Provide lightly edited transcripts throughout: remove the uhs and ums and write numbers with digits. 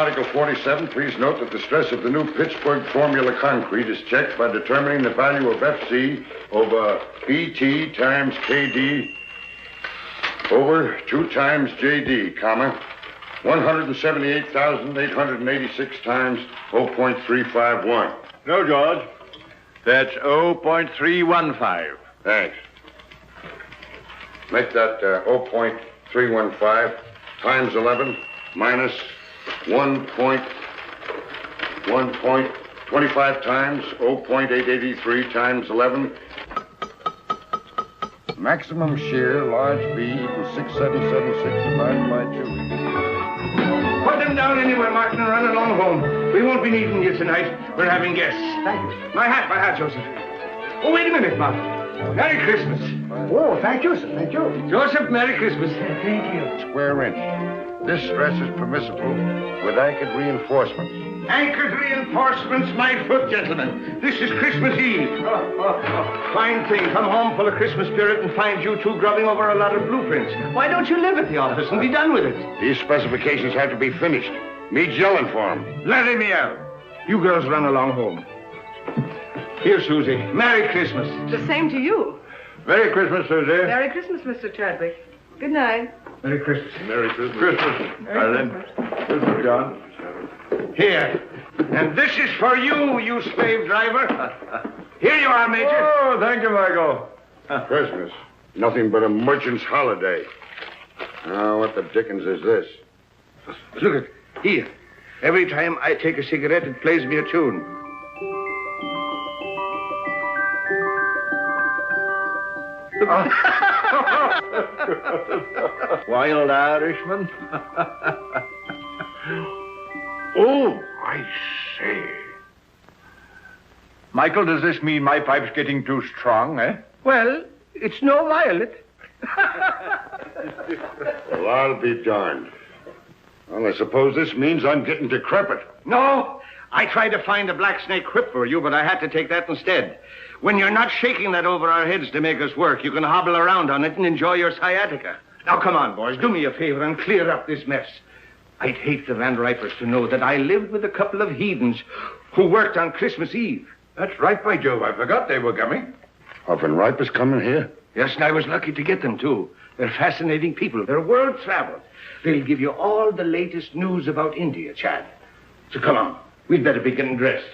Article 47, please note that the stress of the new Pittsburgh formula concrete is checked by determining the value of FC over BT times KD over 2 times JD, comma, 178,886 times 0.351. No, George. That's 0.315. Thanks. Make that 0.315 times 11 minus 1.25 times 0.883 times 11. Maximum shear, large B, equals 6776 divided by 2. Put them down anywhere, Martin, and run along home. We won't be needing you tonight. We're having guests. Thank you. My hat, Joseph. Oh, wait a minute, Martin. Merry Christmas. Oh, thank you, sir. Thank you. Joseph, Merry Christmas. Thank you. Square inch. This stress is permissible with anchored reinforcements. Anchored reinforcements, my foot, gentlemen. This is Christmas Eve. Fine thing. Come home full of Christmas spirit and find you two grubbing over a lot of blueprints. Why don't you live at the office and be done with it? These specifications have to be finished. Meet yelling for them. Let him out. You girls run along home. Here, Susie. Merry Christmas. The same to you. Merry Christmas, Susie. Merry Christmas, Mr. Chadwick. Good night. Merry Christmas. Merry Christmas. Christmas, darling. Christmas, John. Here. And this is for you, you slave driver. Here you are, Major. Oh, thank you, Michael. Christmas. Nothing but a merchant's holiday. Now, what the dickens is this? Look at here. Every time I take a cigarette, it plays me a tune. Wild Irishman. Oh, I say. Michael, does this mean my pipe's getting too strong, eh? Well, it's no violet. Well, I'll be darned. Well, I suppose this means I'm getting decrepit. No, I tried to find a black snake whip for you, but I had to take that instead. When you're not shaking that over our heads to make us work, you can hobble around on it and enjoy your sciatica. Now, come on, boys. Do me a favor and clear up this mess. I'd hate the Van Ripers to know that I lived with a couple of heathens who worked on Christmas Eve. That's right, by Jove. I forgot they were coming. Are Van Ripers coming here? Yes, and I was lucky to get them, too. They're fascinating people. They're world-traveled. They'll give you all the latest news about India, Chad. So come on. We'd better be getting dressed.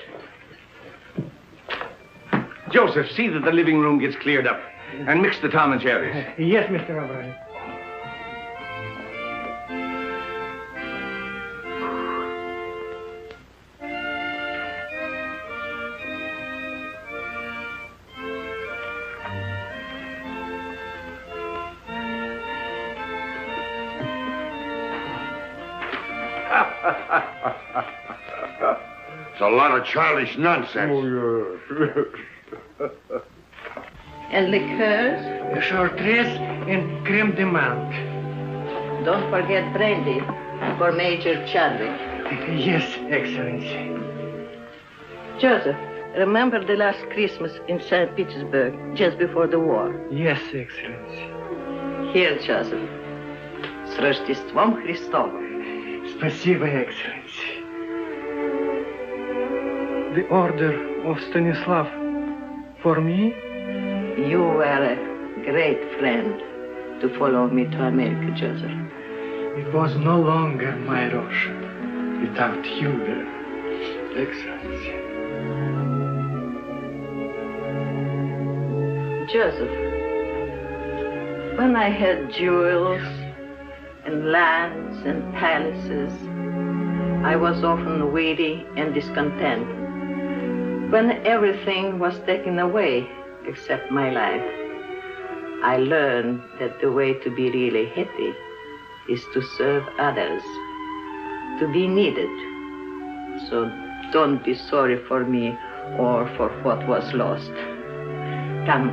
Joseph, see that the living room gets cleared up. And mix the Tom and Jerry's. Yes, Mr. O'Brien. It's a lot of childish nonsense. Oh, yes. And liqueurs? Chartreuse and creme de menthe. Don't forget brandy for Major Chadwick. Yes, Excellency. Joseph, remember the last Christmas in St. Petersburg, just before the war? Yes, Excellency. Here, Joseph. С Рождеством Христовым. Спасибо, Excellency. The order of Stanislav for me? You were a great friend to follow me to America, Joseph. It was no longer my Russia without you there, Excellency. Joseph, when I had jewels and lands and palaces, I was often weary and discontent. When everything was taken away except my life, I learned that the way to be really happy is to serve others, to be needed. So don't be sorry for me or for what was lost. Come,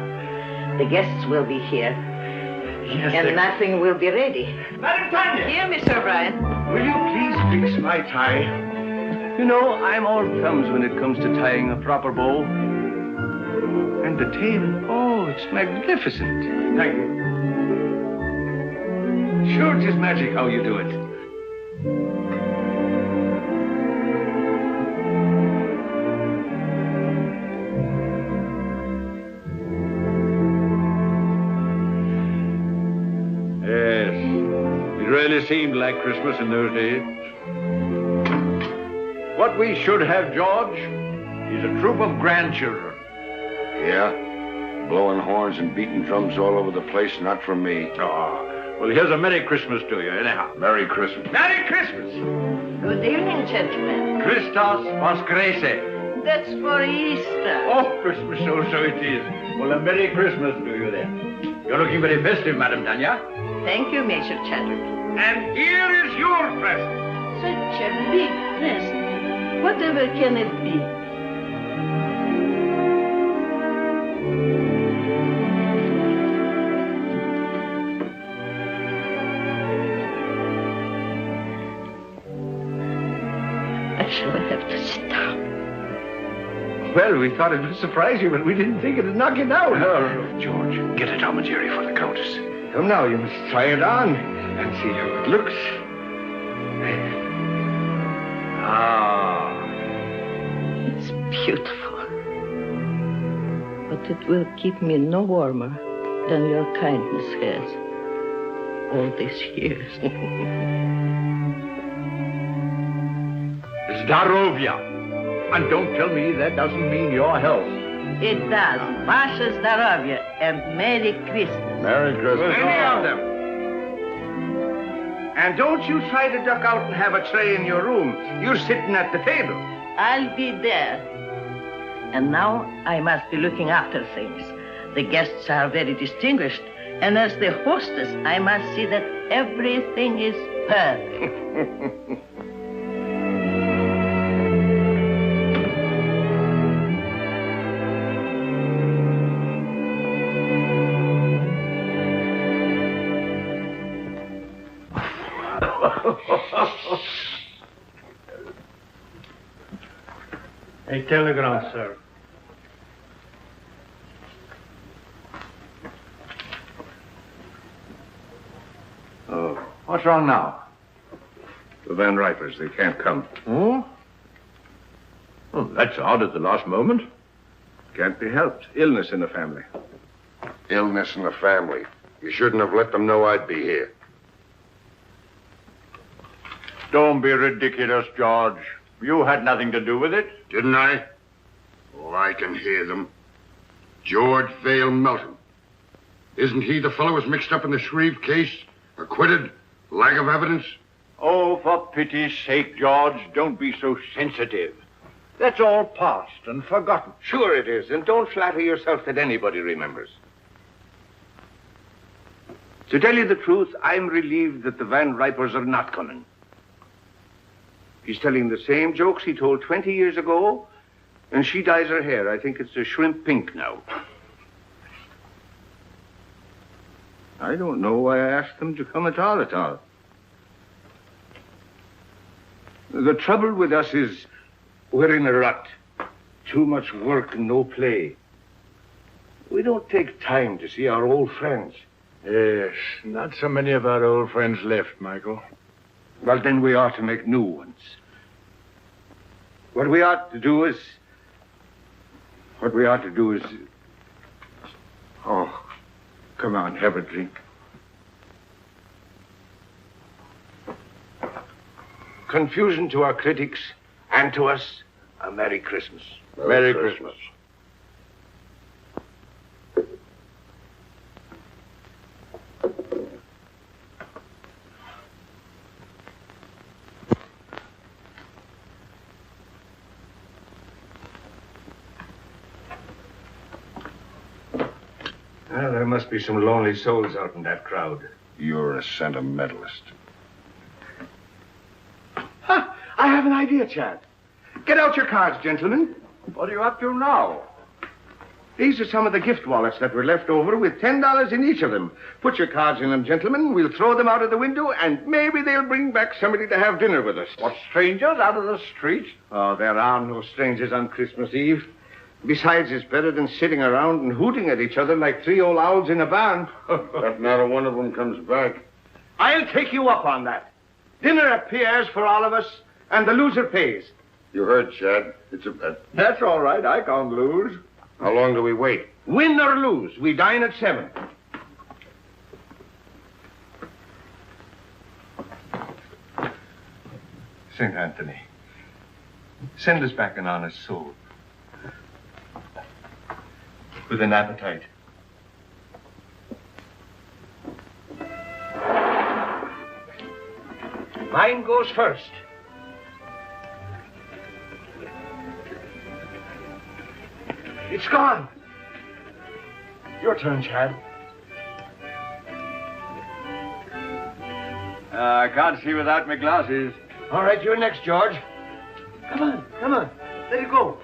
the guests will be here. Yes, And nothing will be ready. Madam Tanya! Here, Mr. O'Brien. Will you please fix my tie? You know, I'm all thumbs when it comes to tying a proper bow. And the tail, oh, it's magnificent. Thank you. Sure, it's just magic how you do it. really seemed like Christmas in those days. What we should have, George, is a troop of grandchildren. Yeah? Blowing horns and beating drums all over the place, not for me. Oh, well, here's a Merry Christmas to you, anyhow. Merry Christmas. Merry Christmas! Good evening, gentlemen. Christos Voskreese. That's for Easter. Oh, Christmas, so it is. Well, a Merry Christmas to you then. You're looking very festive, Madame Tanya. Thank you, Major Chadwick. And here is your present. Such a big present. Whatever can it be? I shall have to sit down. Well, we thought it would surprise you, but we didn't think it'd knock you down. Oh, George, get a Tom and Jerry for the Countess. Come now, you must try it on and see how it looks. Ah. It's beautiful. But it will keep me no warmer than your kindness has all these years. Zdarovia. And don't tell me that doesn't mean your health. It does. Vasha Zdarovia and Merry Christmas. Merry Christmas. Many of them. And don't you try to duck out and have a tray in your room. You're sitting at the table. I'll be there. And now I must be looking after things. The guests are very distinguished, and as the hostess, I must see that everything is perfect. A telegram, sir. Oh, what's wrong now? The Van Ripers, they can't come. Oh? Oh, that's odd at the last moment. Can't be helped. Illness in the family. Illness in the family. You shouldn't have let them know I'd be here. Don't be ridiculous, George. You had nothing to do with it. Didn't I? Oh, I can hear them. George Vale Melton. Isn't he the fellow who's mixed up in the Shreve case? Acquitted? Lack of evidence? Oh, for pity's sake, George, don't be so sensitive. That's all past and forgotten. Sure it is, and don't flatter yourself that anybody remembers. To tell you the truth, I'm relieved that the Van Ripers are not coming. He's telling the same jokes he told 20 years ago, and she dyes her hair. I think it's a shrimp pink now. I don't know why I asked them to come at all. The trouble with us is we're in a rut. Too much work and no play. We don't take time to see our old friends. Yes, not so many of our old friends left, Michael. Well, then we ought to make new ones. What we ought to do is... Oh, come on, have a drink. Confusion to our critics and to us, a Merry Christmas. Merry Christmas. Well, there must be some lonely souls out in that crowd. You're a sentimentalist. Ha! I have an idea, Chad. Get out your cards, gentlemen. What are you up to now? These are some of the gift wallets that were left over with $10 in each of them. Put your cards in them, gentlemen. We'll throw them out of the window, and maybe they'll bring back somebody to have dinner with us. What, strangers out of the street? Oh, there are no strangers on Christmas Eve. Besides, it's better than sitting around and hooting at each other like three old owls in a barn. But not a one of them comes back. I'll take you up on that. Dinner at Pierre's for all of us, and the loser pays. You heard, Chad. It's a bet. That's all right. I can't lose. How long do we wait? Win or lose, we dine at 7. St. Anthony, send us back an honest soul. With an appetite. Mine goes first. It's gone. Your turn, Chad. I can't see without my glasses. All right, you're next, George. Come on. Let it go.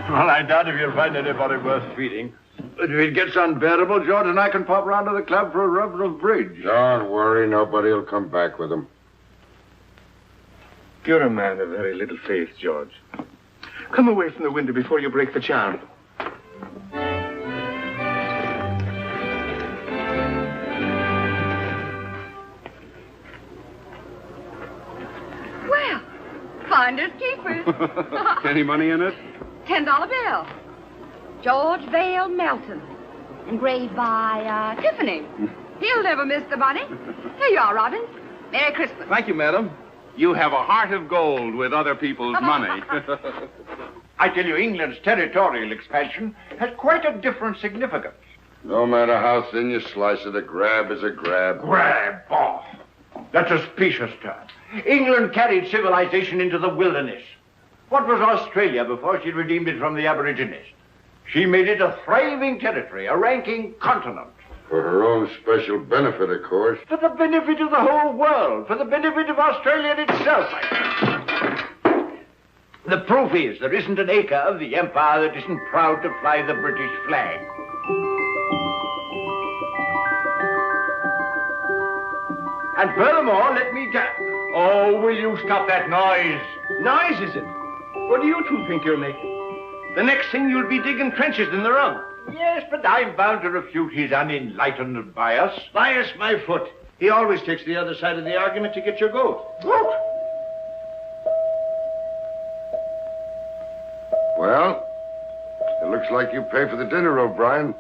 Well, I doubt if you'll find anybody worth treating. But if it gets unbearable, George and I can pop round to the club for a rub of bridge. Don't worry, nobody will come back with him. You're a man of very little faith, George. Come away from the window before you break the charm. Well, finders keepers. Any money in it? $10 bill. George Vale Melton. Engraved by Tiffany. He'll never miss the money. Here you are, Robin. Merry Christmas. Thank you, madam. You have a heart of gold with other people's money. I tell you, England's territorial expansion has quite a different significance. No matter how thin you slice it, a grab is a grab. Grab off. That's a specious term. England carried civilization into the wilderness. What was Australia before she redeemed it from the Aborigines? She made it a thriving territory, a ranking continent. For her own special benefit, of course. For the benefit of the whole world, for the benefit of Australia itself. The proof is there isn't an acre of the empire that isn't proud to fly the British flag. And furthermore, let me tell... Oh, will you stop that noise? Noise, is it? What do you two think you're making? The next thing you'll be digging trenches in the rug. Yes, but I'm bound to refute his unenlightened bias. Bias my foot. He always takes the other side of the argument to get your goat. Goat? Well, it looks like you pay for the dinner, O'Brien.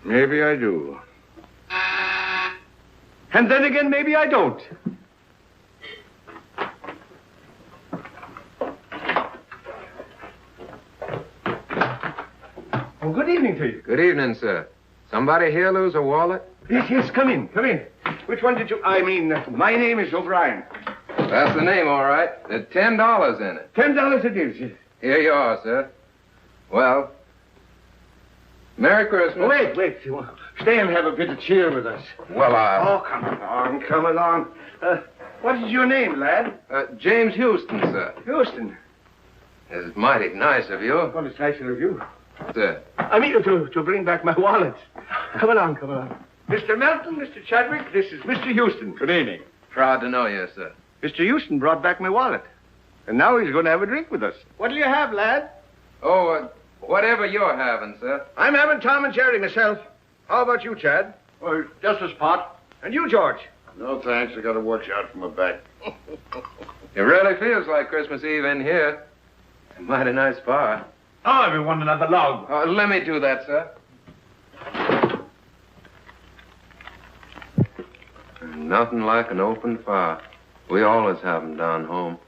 Maybe I do. And then again, maybe I don't. Well, good evening to you. Good evening, sir. Somebody here lose a wallet? Yes, come in. Which one did you... my name is O'Brien. That's the name, all right. There's $10 in it. $10 it is, yes. Here you are, sir. Well, Merry Christmas. Wait. Stay and have a bit of cheer with us. Well, Oh, come along. What is your name, lad? James Houston, sir. Houston. It's mighty nice of you. Well, it's nicer of you. Sir. I mean to bring back my wallet. Come along. Mr. Melton, Mr. Chadwick, this is Mr. Houston. Good evening. Proud to know you, sir. Mr. Houston brought back my wallet. And now he's going to have a drink with us. What do you have, lad? Oh, whatever you're having, sir. I'm having Tom and Jerry myself. How about you, Chad? Well, just a spot. And you, George? No, thanks. I got to watch out for my back. It really feels like Christmas Eve in here. A mighty nice fire. Oh, everyone another log. Let me do that, sir. Nothing like an open fire. We always have them down home.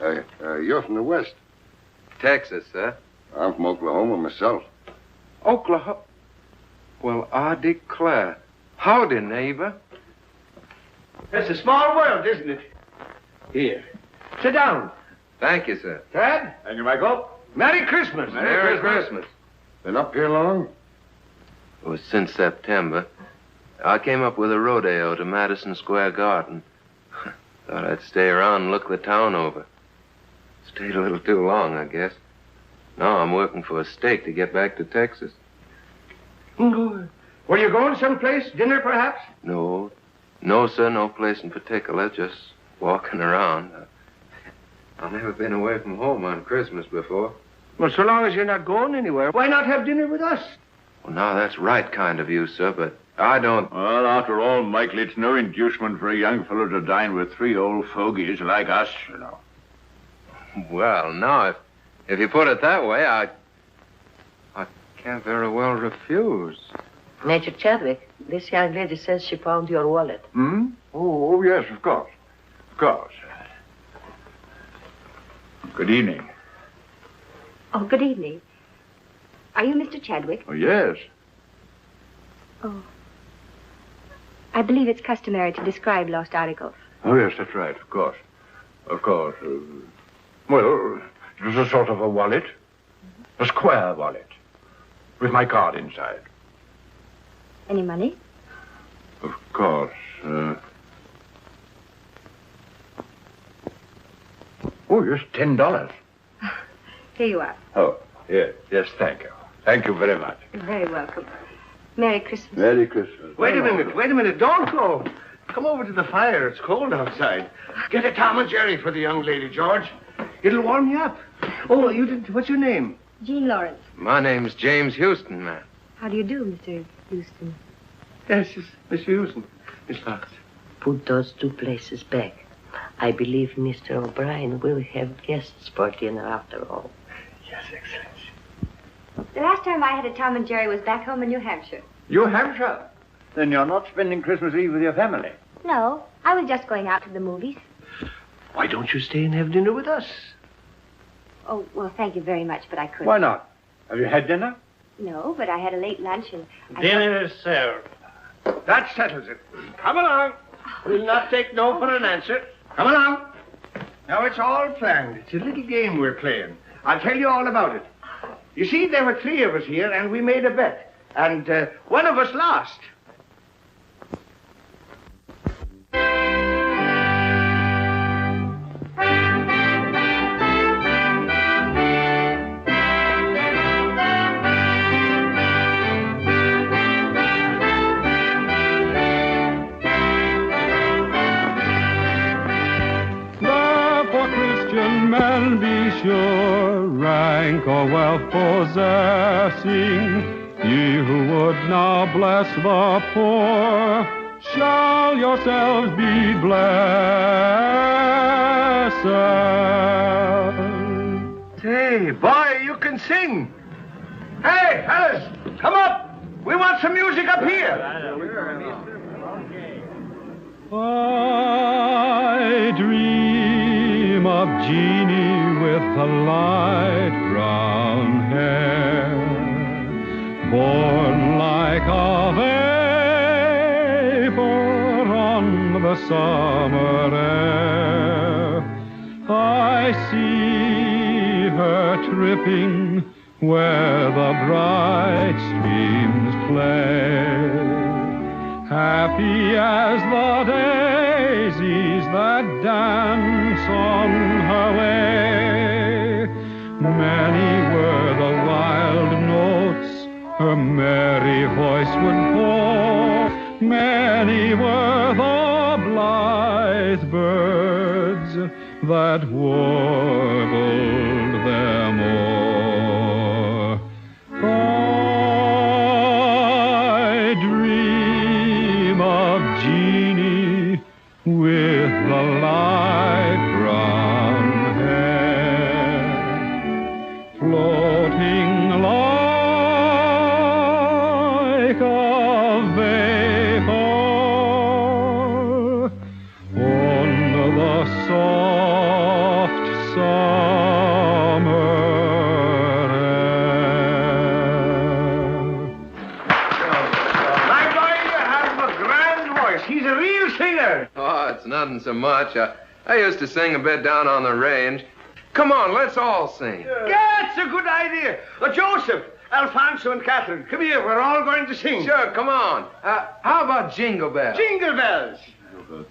You're from the West. Texas, sir. I'm from Oklahoma myself. Oklahoma? Well, I declare. Howdy, neighbor. It's a small world, isn't it? Here. Sit down. Thank you, sir. Chad? Thank you, Michael. Merry Christmas. Merry Christmas. Been up here long? It was since September. I came up with a rodeo to Madison Square Garden. Thought I'd stay around and look the town over. Stayed a little too long, I guess. Now I'm working for a stake to get back to Texas. Were you going someplace? Dinner, perhaps? No, sir, no place in particular. Just walking around. I've never been away from home on Christmas before. Well, so long as you're not going anywhere, why not have dinner with us? Well, now, that's right kind of you, sir, but I don't... Well, after all, Michael, it's no inducement for a young fellow to dine with three old fogies like us, you know. Well, now, if you put it that way, I can't very well refuse. Major Chadwick, this young lady says she found your wallet. Hmm? Oh, yes, of course. Of course. Good evening. Oh, good evening. Are you Mr. Chadwick? Oh, yes. Oh. I believe it's customary to describe lost articles. Oh, yes, that's right, of course. Of course. Well, it was a sort of a wallet. A square wallet. With my card inside. Any money? Of course. Oh, yes, $10. Here you are. Oh, yes, thank you. Thank you very much. You're very welcome. Merry Christmas. Merry Christmas. Wait a minute. Don't go. Come over to the fire. It's cold outside. Get a Tom and Jerry for the young lady, George. It'll warm you up. Oh, you didn't. What's your name? Jean Lawrence. My name's James Houston, ma'am. How do you do, Mr. Houston? Yes, Mr. Houston. Miss Lawrence. Put those 2 places back. I believe Mr. O'Brien will have guests for dinner after all. Yes, Excellency. The last time I had a Tom and Jerry was back home in New Hampshire. New Hampshire? Then you're not spending Christmas Eve with your family. No, I was just going out to the movies. Why don't you stay and have dinner with us? Oh, well, thank you very much, but I couldn't. Why not? Have you had dinner? No, but I had a late lunch and... Dinner is served. That settles it. Come along. We'll not take no for an answer. Come along. Now, it's all planned. It's a little game we're playing. I'll tell you all about it. You see, there were 3 of us here, and we made a bet. And one of us lost. Man be sure, rank or wealth possessing, ye who would now bless the poor, shall yourselves be blessed. Hey, boy, you can sing. Hey, fellas, come up. We want some music up here. I dream of Jeannie with the light brown hair, born like a vapor on the summer air. I see her tripping where the bright streams play, happy as the daisies that dance on her way. Many were the wild notes her merry voice would pour, many were the blithe birds that warbled them o'er. I dream of Jeannie with the light brown hair, floating like a vapor on the soft summer air. My boy, you have a grand voice. He's a real singer. Oh, it's nothing so much. I used to sing a bit down on the range. Come on, let's all sing. That's a good idea. Joseph, Alfonso, and Catherine, come here. We're all going to sing. Sure, come on. How about Jingle Bells? Jingle bells.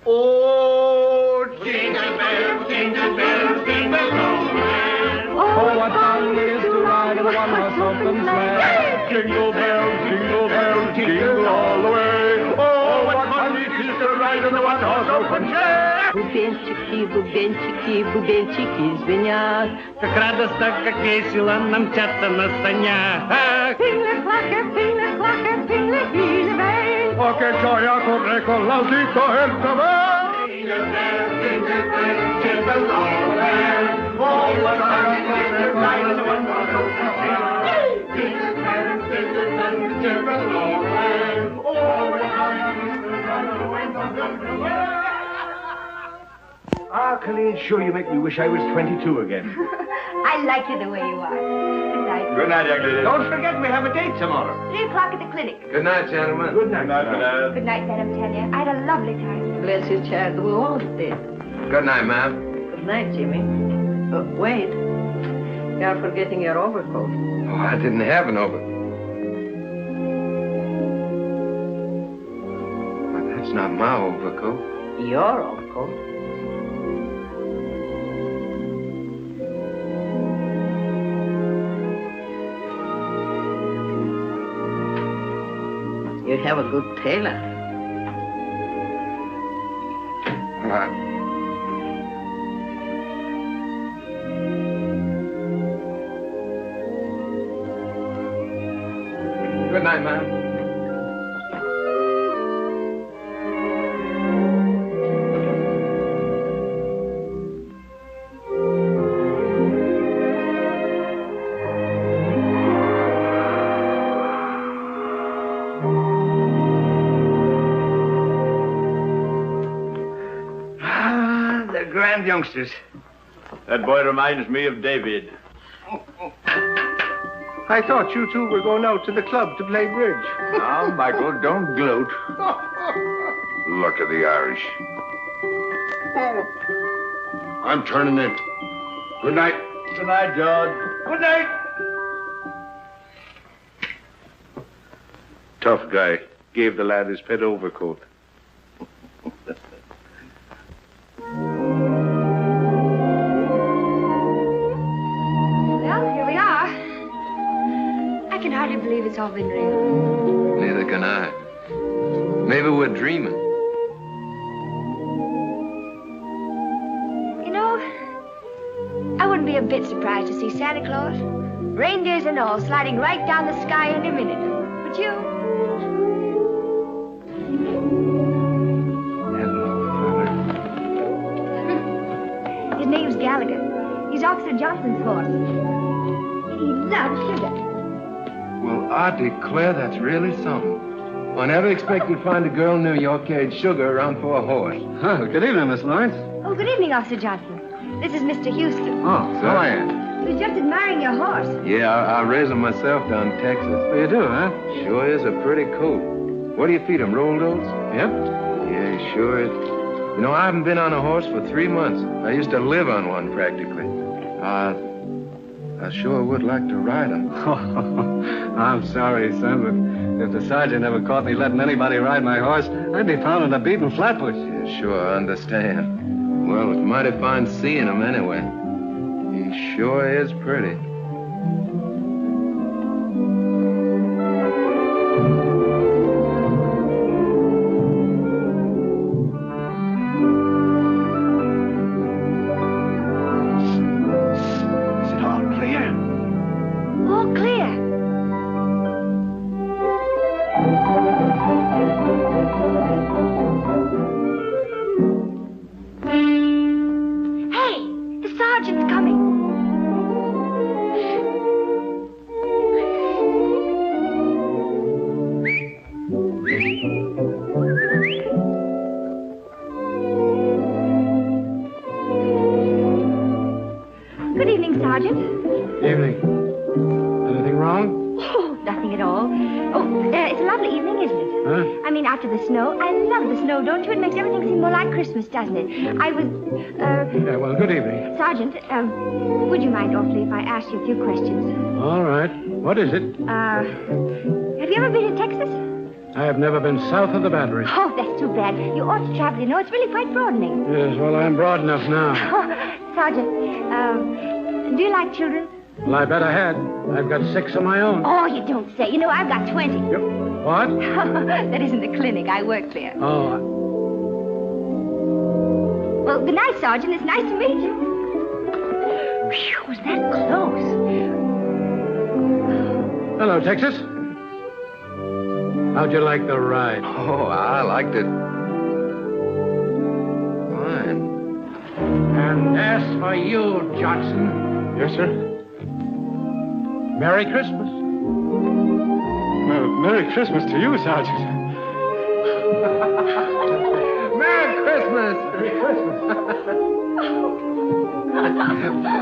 Oh, jingle bells, jingle bells, jingle all the way. Oh, what fun it is to ride in a one-horse open sleigh. Jingle bells, jingle all the way. Oh, what fun it is to ride in a one-horse open sleigh. Бубенчики, бубенчики, бубенчики звенят. Как радостно, как весело нам мчаться на санях. Oh, che gioia corre con l'aldito e il cavallo. Jingle bells, jingle bells, jingle all the way. Oh, what fun it is to ride in a one-horse open sleigh. Jingle bells, jingle bells, jingle all the way. Ah, Colleen, sure you make me wish I was 22 again. I like you the way you are. Good night. Good night, young lady. Don't forget we have a date tomorrow. 3 o'clock at the clinic. Good night, gentlemen. Good night. Good night, Madam Tanya. I had a lovely time. Bless you, child. We all did. Good night, ma'am. Good night, Jimmy. Wait. You are forgetting your overcoat. Oh, I didn't have an overcoat. But that's not my overcoat. Your overcoat? You have a good tailor. Good night, ma'am. They're grand youngsters. That boy reminds me of David. I thought you two were going out to the club to play bridge. Now, Michael, don't gloat. Luck of the Irish. I'm turning in. Good night. Good night, George. Good night. Tough guy. Gave the lad his pet overcoat. Well, here we are. I can hardly believe it's all been real. Neither can I. Maybe we're dreaming. You know, I wouldn't be a bit surprised to see Santa Claus, reindeers and all, sliding right down the sky in a minute. Would you? His name's Gallagher. He's Officer Johnson's horse. He loves sugar. Well, I declare that's really something. I never expected to find a girl in New York carried sugar around for a horse. Oh, good evening, Miss Lawrence. Oh, good evening, Officer Johnson. This is Mr. Houston. Oh, so I am. He was just admiring your horse. Yeah, I raised him myself down in Texas. You do, huh? Sure is a pretty coat. What do you feed him, rolled oats? Yep. Yeah, sure is. You know, I haven't been on a horse for 3 months. I used to live on one practically. I sure would like to ride him. I'm sorry, son, but if the sergeant ever caught me letting anybody ride my horse, I'd be found in a beaten flatbush. Yeah, sure, I understand. Well, it's mighty fine seeing him anyway. He sure is pretty. Is it all clear? All clear. Hey, the sergeant's coming. Good evening, Sergeant. Evening. Anything wrong? Oh, nothing at all. Oh, it's a lovely evening, isn't it? Huh? I mean, after the snow. I love the snow, don't you? It makes everything seem more like Christmas, doesn't it? I was, Yeah, well, good evening. Sergeant, would you mind awfully if I asked you a few questions? All right. What is it? Have you ever been to Texas? I have never been south of the Battery. Oh, that's too bad. You ought to travel, you know. It's really quite broadening. Yes, well, I'm broad enough now. Sergeant, do you like children? Well, I bet I had. I've got 6 of my own. Oh, you don't say. You know, I've got 20. Yep. What? That isn't the clinic. I work there. Oh, Well, good night, Sergeant. It's nice to meet you. Phew, was that close? hello, Texas. How'd you like the ride? Oh, I liked it. Fine. And as for you, Johnson. Yes, sir? Merry Christmas. Merry Christmas to you, Sergeant. Christmas!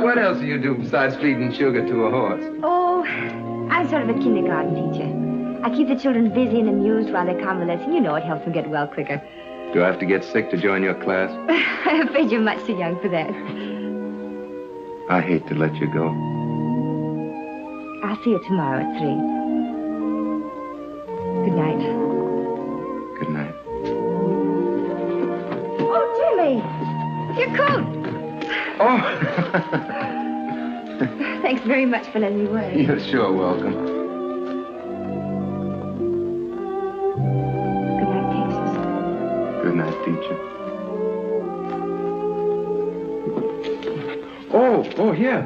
What else do you do besides feeding sugar to a horse? Oh, I'm sort of a kindergarten teacher. I keep the children busy and amused while they're convalescing. You know, it helps them get well quicker. Do I have to get sick to join your class? I'm afraid you're much too young for that. I hate to let you go. I'll see you tomorrow at 3. Good night. Good night. Oh, Jimmy! Your coat! Oh! Thanks very much for letting me wear it. You're sure welcome. Good night, Texas. Good night, teacher. Oh, here.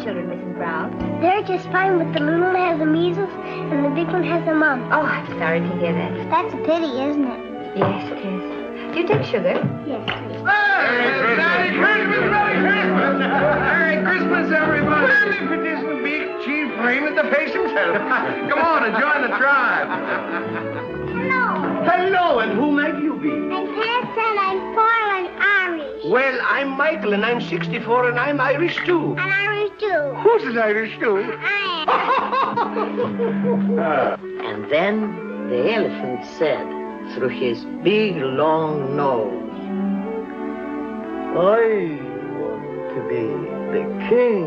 Children, Mrs. Brown. They're just fine, but the little one has the measles and the big one has the mumps. Oh, I'm sorry to hear that. That's a pity, isn't it? Yes, it is. Do you take sugar? Yes, please. Merry Christmas! Merry Christmas! Merry Christmas, everybody! Well, if it isn't Big Chief Raymond the Face himself. Come on and join the tribe. Hello. Hello, and who might you be? I'm Pat and I'm 4 and Irish. Well, I'm Michael, and I'm 64, and I'm Irish, too. And Irish too. Who's an Irish, too? I am. And then the elephant said through his big, long nose, I want to be the king.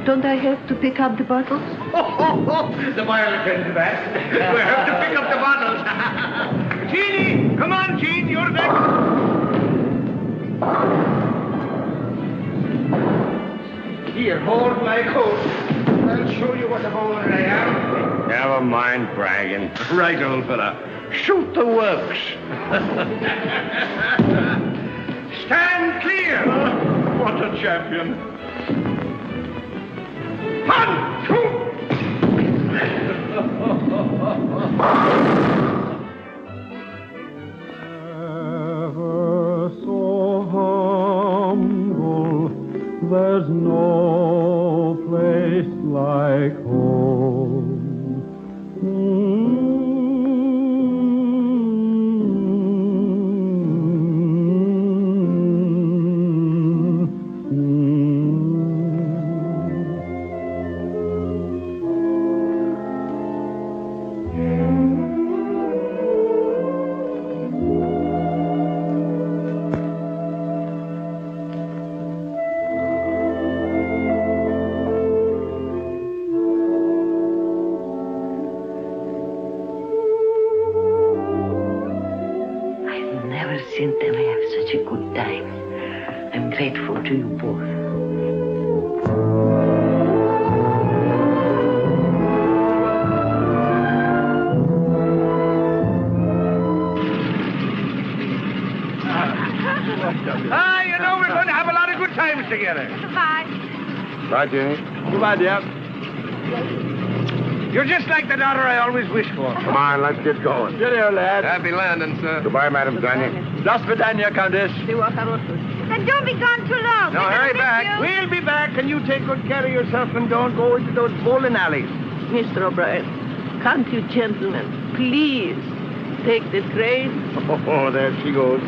Don't I have to pick up the bottles? The boy will attend to that. We have to pick up the bottles. Jeannie! Come on, Jean, you're next. Here, hold my coat. I'll show you what a bowler I am. Never mind bragging. Right, old fella. Shoot the works. Stand clear. What a champion. 1, 2. Ever so humble, there's no place like home. Seen them have such a good time. I'm grateful to you both. You know, we're going to have a lot of good times together. Goodbye. Bye, Jenny. Goodbye, dear. You're just like the daughter I always wished for. Come on, let's get going. Cheerio, lad. Happy landing, sir. Goodbye, Madam Tanya. До свидания, Countess. And don't be gone too long. No, We're hurry gonna back. miss you. We'll be back, and you take good care of yourself and don't go into those bowling alleys. Mr. O'Brien, can't you gentlemen please take the train? Oh, there she goes.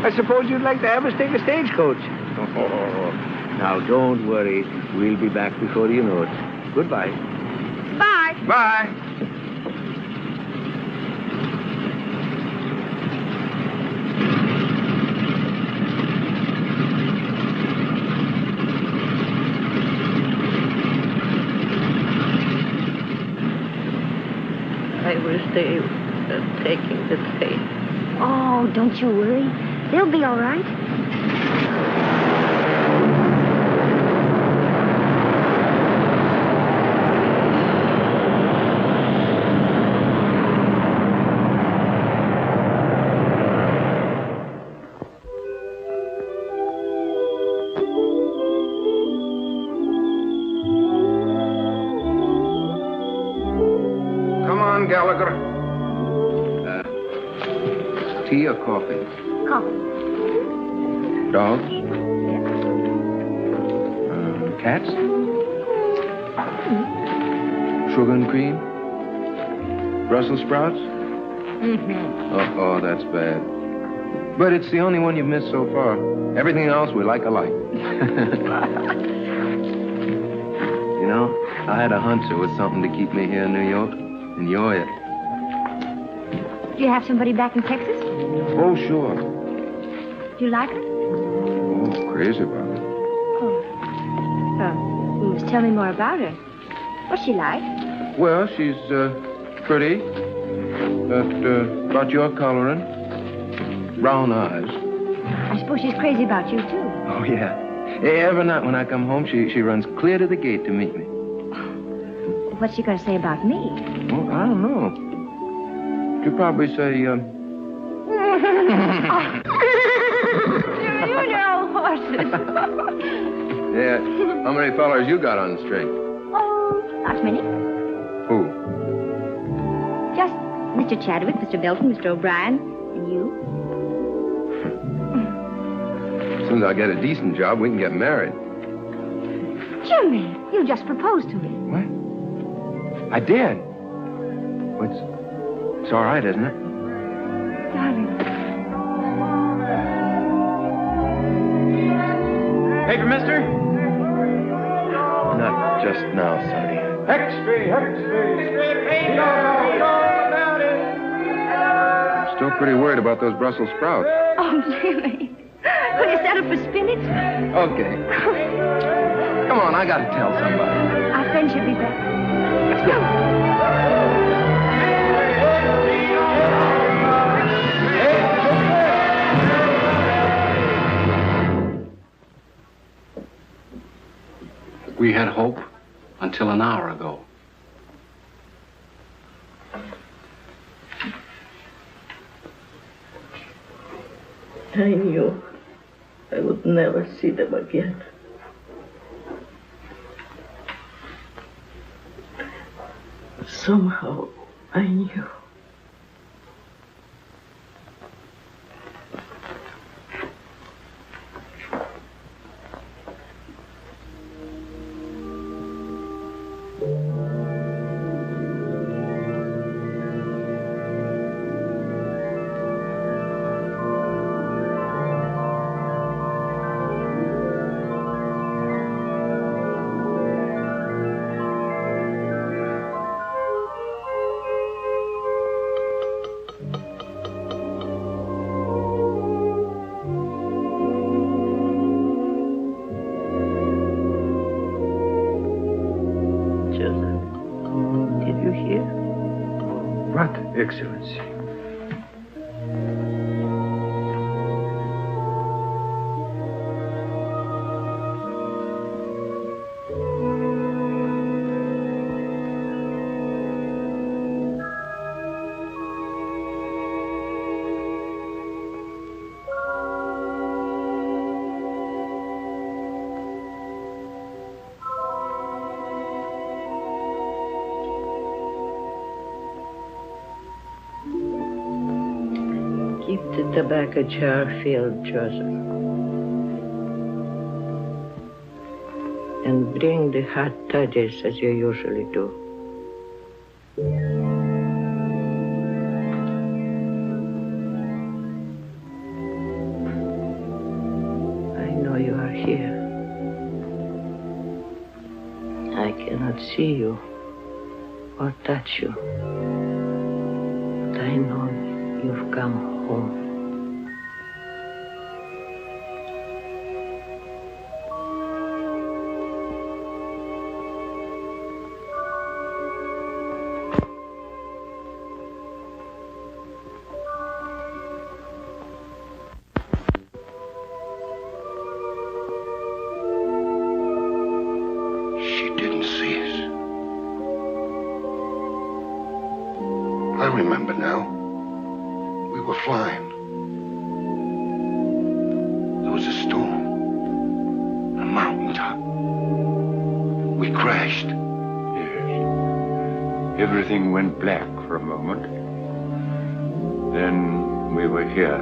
I suppose you'd like to have us take a stagecoach. Oh, now, don't worry. We'll be back before you know it. Goodbye. Bye. Bye. I wish they were taking the train. Oh, don't you worry. They'll be all right. Come on, Gallagher. Tea or coffee? Coffee. Dogs? Cats? Sugar and cream? Brussels sprouts? Mm-hmm. Oh, that's bad. But it's the only one you've missed so far. Everything else we like alike. You know, I had a hunch there was something to keep me here in New York, and you're it. Do you have somebody back in Texas? Oh, sure. Do you like her? Oh, crazy about it. Oh, tell me more about her. What's she like? Well, she's pretty. About your coloring. Brown eyes. I suppose she's crazy about you, too. Oh, yeah. Every night when I come home, she runs clear to the gate to meet me. What's she going to say about me? Well, I don't know. She'll probably say, You know horses. yeah, how many fellers you got on the string? Oh, not many. Who? Just Mr. Chadwick, Mr. Belton, Mr. O'Brien, and you. As soon as I get a decent job, we can get married. Jimmy, you just proposed to me. What? I did. Well, it's all right, isn't it? Darling. Paper, mister? Not just now, Sonny. I'm still pretty worried about those Brussels sprouts. Oh, Jimmy. Will you settle for spinach? Okay. Come on, I gotta tell somebody. Our friend should be back. Let's go. We had hope until an hour ago. I knew I would never see them again. Somehow, I knew. What, Excellency? Keep the tobacco jar filled, Joseph. And bring the hot toddies as you usually do. I know you are here. I cannot see you or touch you. But I know you've come home. She didn't see us. I remember now. We were flying. There was a storm. A mountaintop. We crashed. Yes. Everything went black for a moment. Then we were here.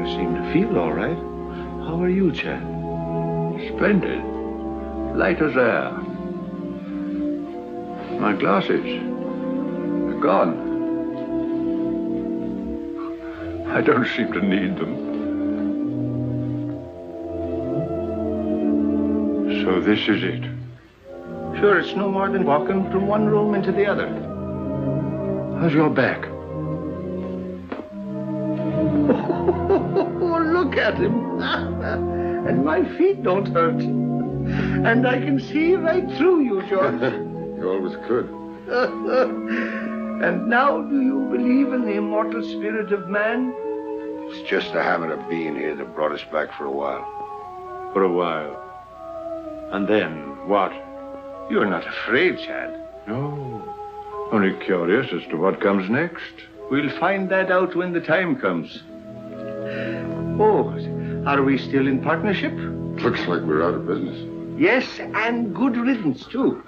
I seem to feel all right. How are you, Chad? Splendid. Light as air. My glasses. They're gone. I don't seem to need them. So this is it. Sure, it's no more than walking from one room into the other. How's your back? Oh, look at him. And my feet don't hurt. And I can see right through you, George. You always could. And now do you believe in the immortal spirit of man? It's just the habit of being here that brought us back for a while. For a while. And then what? You're not afraid, Chad. No. Only curious as to what comes next. We'll find that out when the time comes. Oh, are we still in partnership? Looks like we're out of business. Yes, and good riddance, too.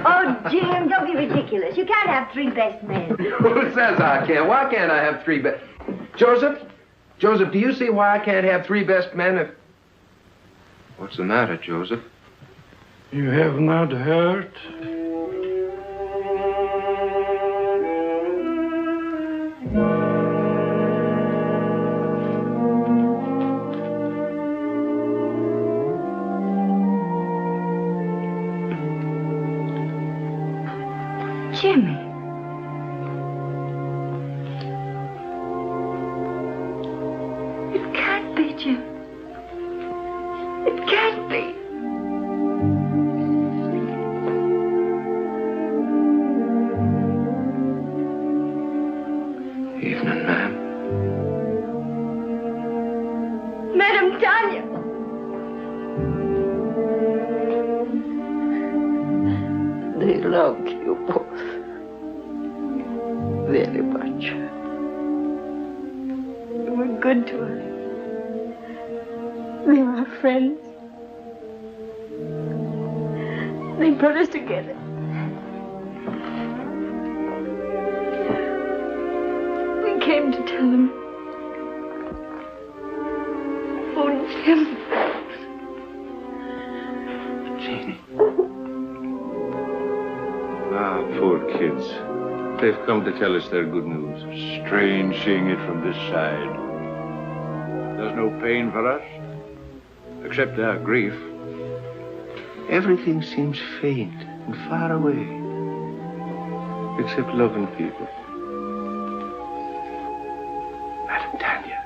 Oh, Jim, don't be ridiculous. You can't have three best men. Who says I can? Why can't I have three best... Joseph, do you see why I can't have three best men if... What's the matter, Joseph? You have not heard? Jimmy. It can't be, Jim. It can't be. Evening, ma'am. Madam Tanya. They loved you both very much. You were good to us. They were our friends. They brought us together. We came to tell them. Oh, Jim. Jeannie. Ah, poor kids. They've come to tell us their good news. Strange seeing it from this side. There's no pain for us, except our grief. Everything seems faint and far away, except loving people. Madam Tanya.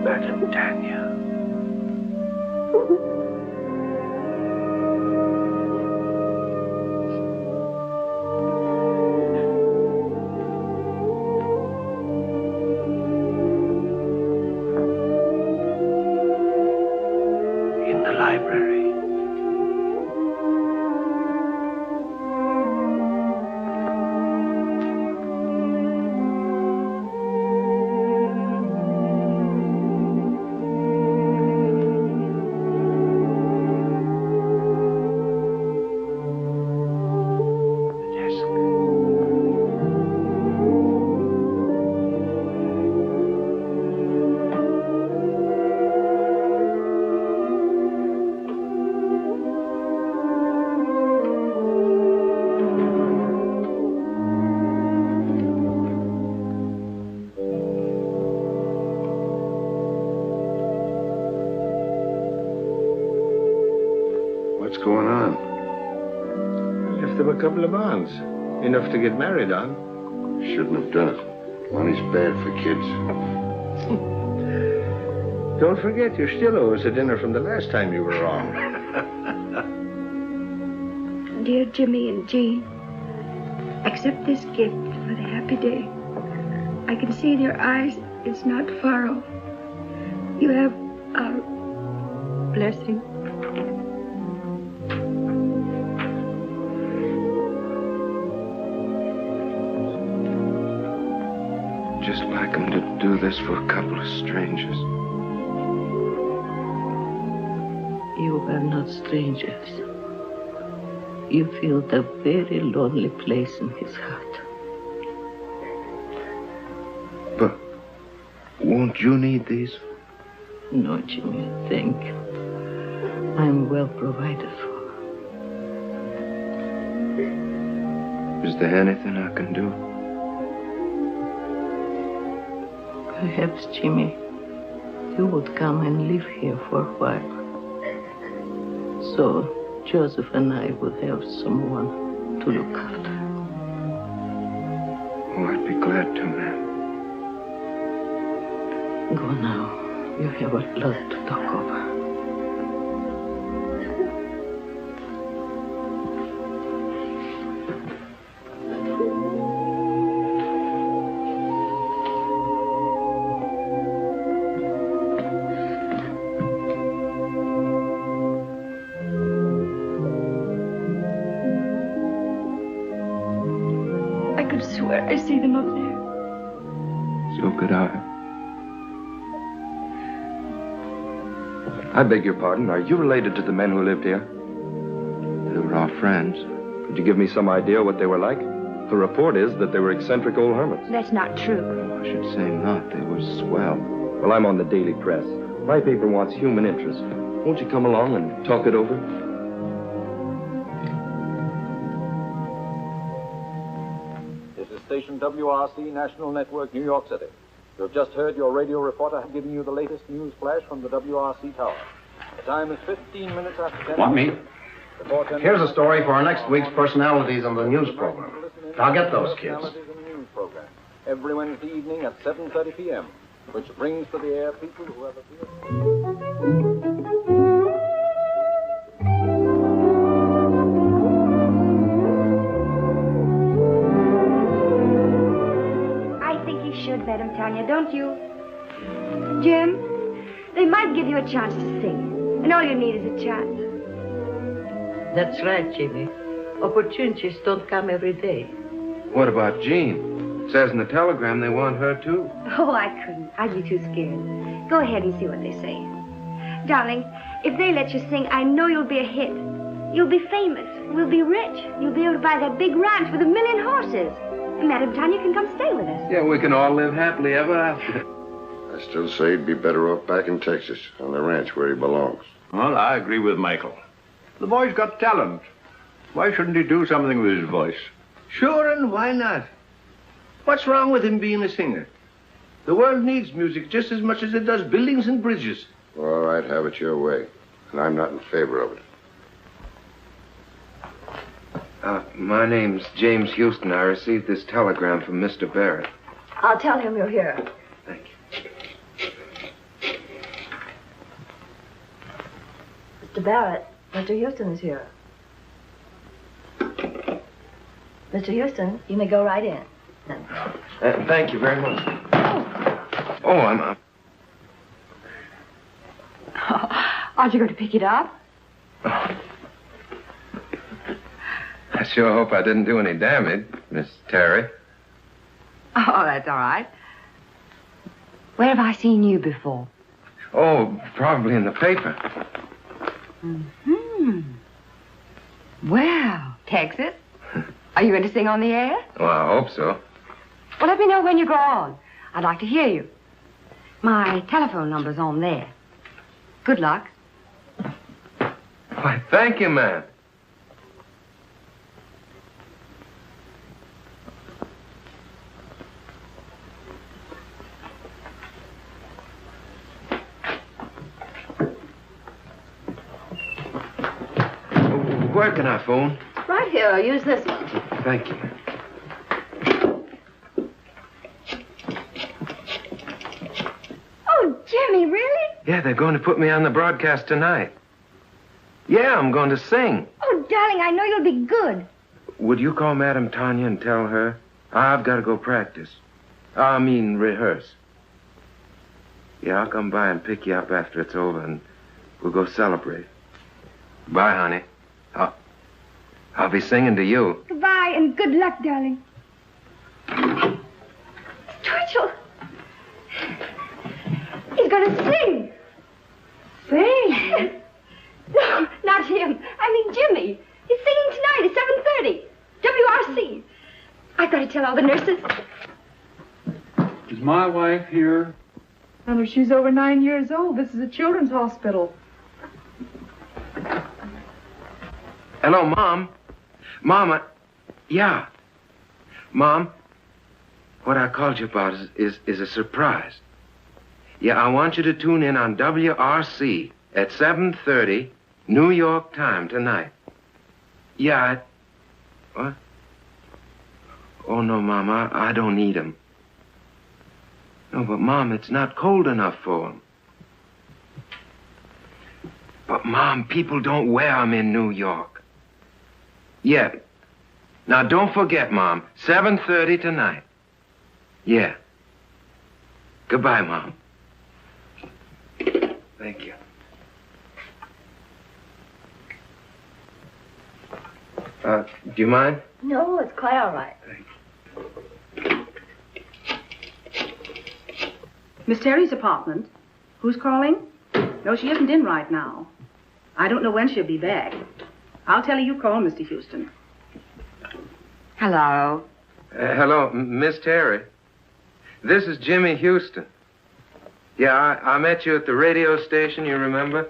Madam Tanya. Library. left them a couple of bonds. Enough to get married on. Shouldn't have done it. Money's bad for kids. Don't forget, you still owe us a dinner from the last time you were wrong. Dear Jimmy and Jean, accept this gift for the happy day. I can see in your eyes it's not far off. You have our blessing. Just like him to do this for a couple of strangers. You are not strangers. You feel the very lonely place in his heart. But won't you need these? No, Jimmy, thank you. I'm well provided for. Is there anything I can do? Perhaps, Jimmy, you would come and live here for a while. So Joseph and I would have someone to look after. Oh, I'd be glad to, ma'am. Go now. You have a lot to talk over. I could swear I see them up there. So could I. I beg your pardon. Are you related to the men who lived here? They were our friends. Could you give me some idea what they were like? The report is that they were eccentric old hermits. That's not true. I should say not. They were swell. Well, I'm on the Daily Press. My paper wants human interest. Won't you come along and talk it over? This is station WRC National Network, New York City. You have just heard your radio reporter giving you the latest news flash from the WRC tower. The time is 15 minutes after 10. Want me? Here's a story for our next week's personalities on the news program. Now get those kids. Every Wednesday evening at 7:30 p.m., which brings to the air people who have appeared. Should let him, Tanya, don't you? Jim, they might give you a chance to sing, and all you need is a chance. That's right, Jimmy. Opportunities don't come every day. What about Jean? It says in the telegram they want her, too. Oh, I couldn't. I'd be too scared. Go ahead and see what they say. Darling, if they let you sing, I know you'll be a hit. You'll be famous. We'll be rich. You'll be able to buy that big ranch with 1,000,000 horses. And Madam Tanya can come stay with us. Yeah, we can all live happily ever after. I still say he'd be better off back in Texas, on the ranch where he belongs. Well, I agree with Michael. The boy's got talent. Why shouldn't he do something with his voice? Sure, and why not? What's wrong with him being a singer? The world needs music just as much as it does buildings and bridges. All right, have it your way. And I'm not in favor of it. My name's James Houston. I received this telegram from Mr. Barrett. I'll tell him you're here. Thank you. Mr. Barrett, Mr. Houston is here. Mr. Houston, you may go right in. Thank you very much. Oh, I'm... Aren't you going to pick it up? I sure hope I didn't do any damage, Miss Terry. Oh, that's all right. Where have I seen you before? Oh, probably in the paper. Hmm. Well, Texas. Are you going to sing on the air? Well, I hope so. Well, let me know when you go on. I'd like to hear you. My telephone number's on there. Good luck. Why, thank you, ma'am. Where can I phone? Right here. I'll use this one. Thank you. Oh, Jimmy, really? Yeah, they're going to put me on the broadcast tonight. Yeah, I'm going to sing. Oh, darling, I know you'll be good. Would you call Madame Tanya and tell her? I've got to go practice. Rehearse. Yeah, I'll come by and pick you up after it's over, and we'll go celebrate. Bye, honey. I'll be singing to you. Goodbye, and good luck, darling. Twitchell! He's going to sing. Sing? No, not him. I mean Jimmy. He's singing tonight at 7:30. WRC. I've got to tell all the nurses. Is my wife here? Mother, she's over 9 years old. This is a children's hospital. Hello, Mom. Mama. Yeah. Mom, what I called you about is a surprise. Yeah, I want you to tune in on WRC at 7:30, New York time tonight. Yeah, what? Oh, no, Mom, I don't need 'em. No, but, Mom, it's not cold enough for 'em. But, Mom, people don't wear 'em in New York. Yeah. Now, don't forget, Mom, 7:30 tonight. Yeah. Goodbye, Mom. Thank you. Do you mind? No, it's quite all right. Miss Terry's apartment. Who's calling? No, she isn't in right now. I don't know when she'll be back. I'll tell her you called, Mr. Houston. Hello. Hello, Miss Terry. This is Jimmy Houston. Yeah, I met you at the radio station, you remember?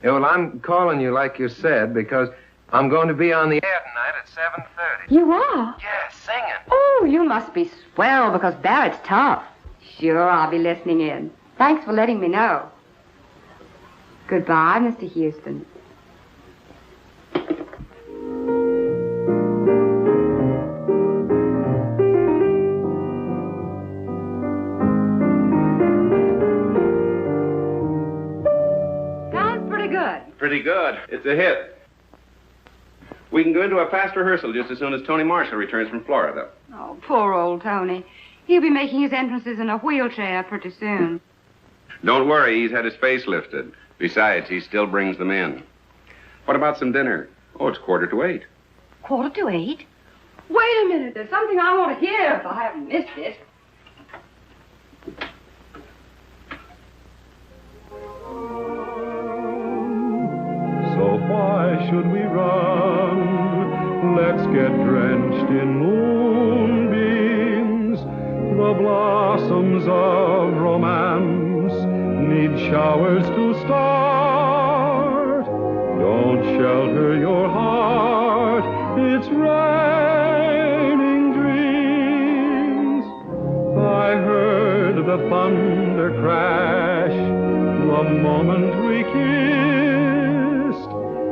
Yeah, well, I'm calling you like you said because I'm going to be on the air tonight at 7:30. You are? Yeah, singing. Oh, you must be swell because Barrett's tough. Sure, I'll be listening in. Thanks for letting me know. Goodbye, Mr. Houston. Sounds pretty good. Pretty good. It's a hit. We can go into a fast rehearsal just as soon as Tony Marshall returns from Florida. Oh, poor old Tony. He'll be making his entrances in a wheelchair pretty soon. Don't worry, he's had his face lifted. Besides, he still brings them in. What about some dinner? Oh, it's 7:45. 7:45? Wait a minute. There's something I want to hear if I haven't missed it. So why should we run? Let's get drenched in moonbeams. The blossoms of romance need showers to start. Don't shelter your heart. It's raining dreams. I heard the thunder crash the moment we kissed.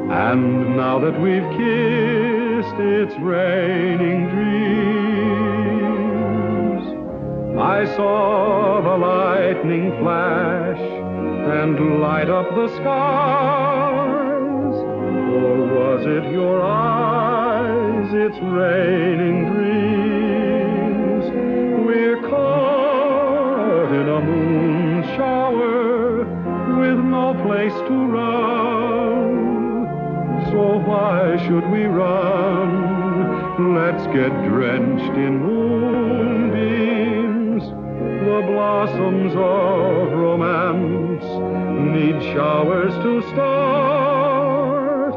And now that we've kissed, it's raining dreams. I saw the lightning flash and light up the skies. Or was it your eyes? It's raining dreams. We're caught in a moon shower with no place to run. So why should we run? Let's get drenched in moonbeams. The blossoms of romance need showers to start.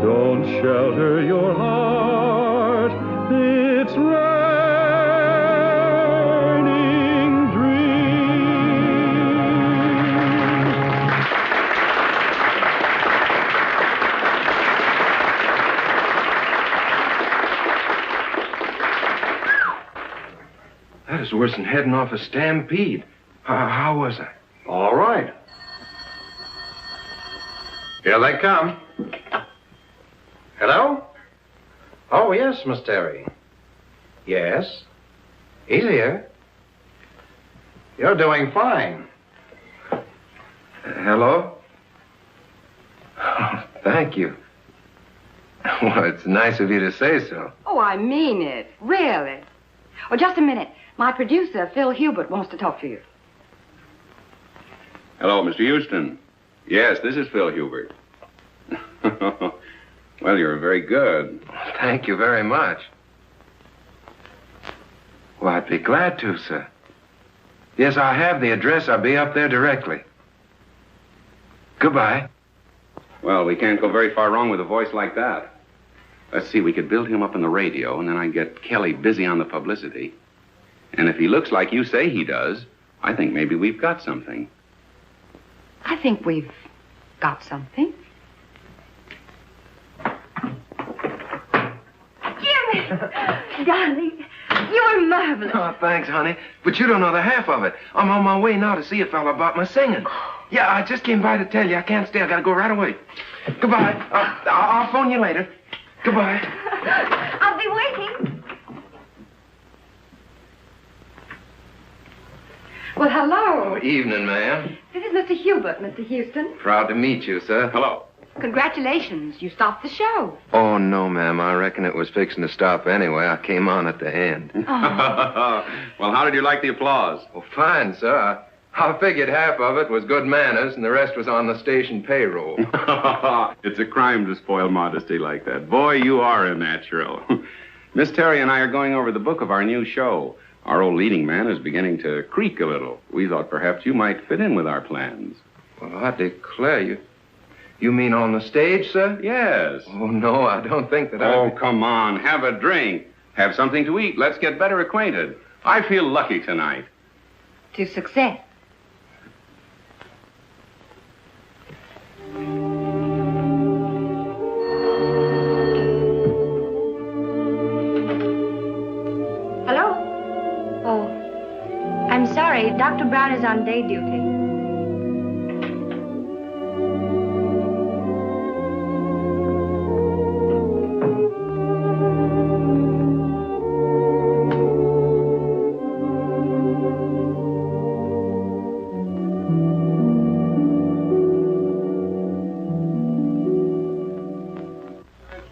Don't shelter your heart. It's raining dreams. That is worse than heading off a stampede. How was I? All right. Here they come. Hello? Oh, yes, Miss Terry. Yes. He's here. You're doing fine. Hello? Oh, thank you. Well, it's nice of you to say so. Oh, I mean it. Really. Oh, just a minute. My producer, Phil Hubert, wants to talk to you. Hello, Mr. Houston. Yes, this is Phil Hubert. Well, you're very good. Thank you very much. Well, I'd be glad to, sir. Yes, I have the address. I'll be up there directly. Goodbye. Well, we can't go very far wrong with a voice like that. Let's see, we could build him up on the radio, and then I'd get Kelly busy on the publicity. And if he looks like you say he does, I think maybe we've got something. I think we've got something. Jimmy! Darling, you were marvelous. Oh, thanks, honey. But you don't know the half of it. I'm on my way now to see a fellow about my singing. Yeah, I just came by to tell you. I can't stay. I gotta go right away. Goodbye. I'll phone you later. Goodbye. I'll be waiting. Well, hello. Oh, evening, ma'am. This is Mr. Hubert, Mr. Houston. Proud to meet you, sir. Hello. Congratulations. You stopped the show. Oh, no, ma'am. I reckon it was fixing to stop anyway. I came on at the end. Well, how did you like the applause? Well, fine, sir. I figured half of it was good manners and the rest was on the station payroll. It's a crime to spoil modesty like that. Boy, you are a natural. Miss Terry and I are going over the book of our new show. Our old leading man is beginning to creak a little. We thought perhaps you might fit in with our plans. Well, I declare you. You mean on the stage, sir? Yes. Oh, no, I don't think that Oh, come on. Have a drink. Have something to eat. Let's get better acquainted. I feel lucky tonight. To success. Hello? Oh, I'm sorry. Dr. Brown is on day duty.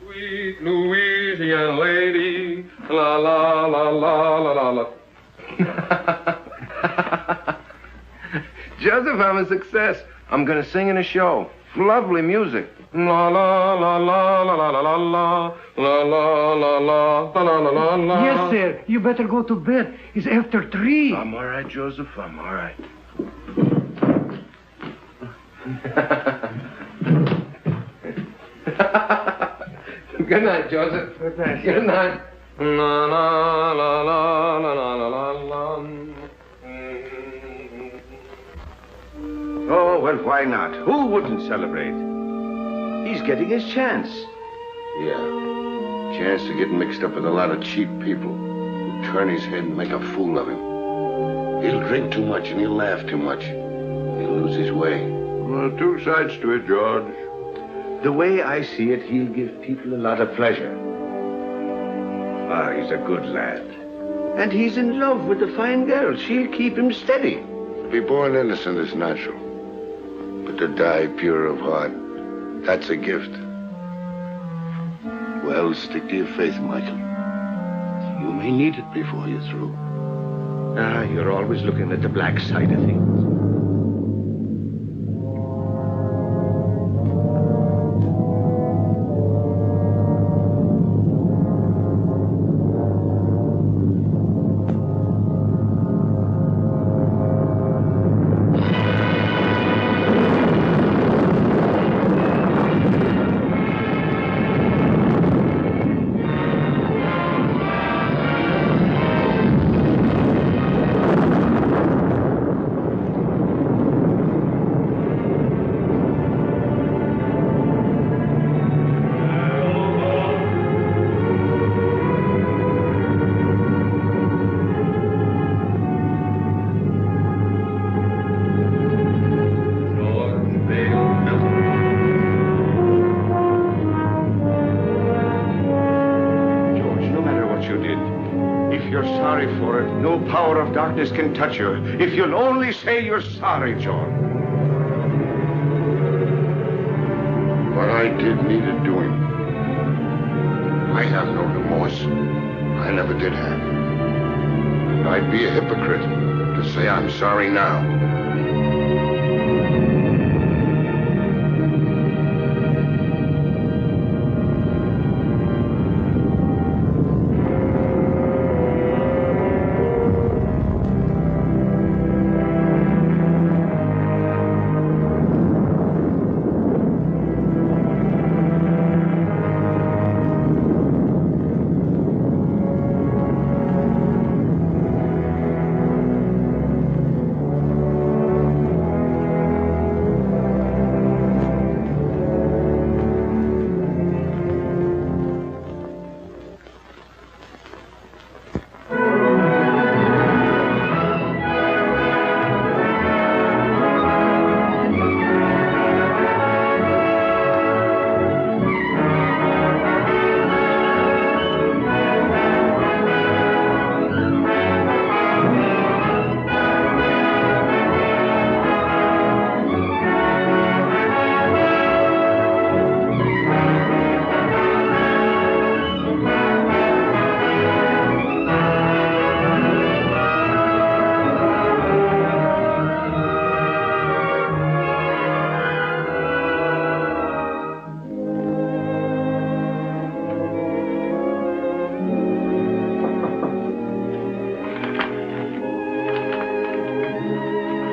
Sweet Louisiana lady, la la la la la la la. Joseph, I'm a success. I'm going to sing in a show. Lovely music. La la la la la la la la la la la la la la la la. Yes, sir. You better go to bed. It's after 3. I'm all right, Joseph. I'm all right. Good night, Joseph. Good night. Good night. La la la la la la la la. Oh, well, why not? Who wouldn't celebrate? He's getting his chance. Yeah. Chance to get mixed up with a lot of cheap people who turn his head and make a fool of him. He'll drink too much and he'll laugh too much. He'll lose his way. Well, two sides to it, George. The way I see it, he'll give people a lot of pleasure. Ah, he's a good lad. And he's in love with a fine girl. She'll keep him steady. To be born innocent is natural. But to die pure of heart, that's a gift. Well, stick to your faith, Michael. You may need it before you're through. Ah, you're always looking at the black side of things. you did. If you're sorry for it, no power of darkness can touch you. If you'll only say you're sorry, John. What I did needed doing. I have no remorse. I never did have. And I'd be a hypocrite to say I'm sorry now.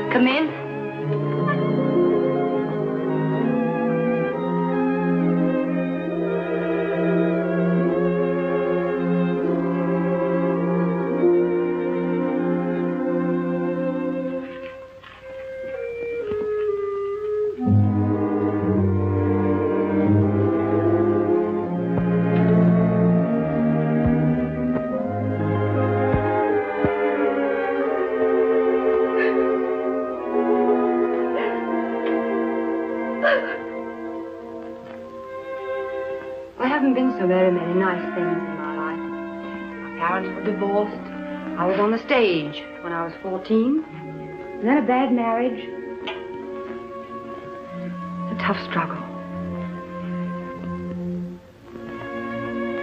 Come in. There haven't been so very many nice things in my life. My parents were divorced. I was on the stage when I was 14. And then a bad marriage. It's a tough struggle.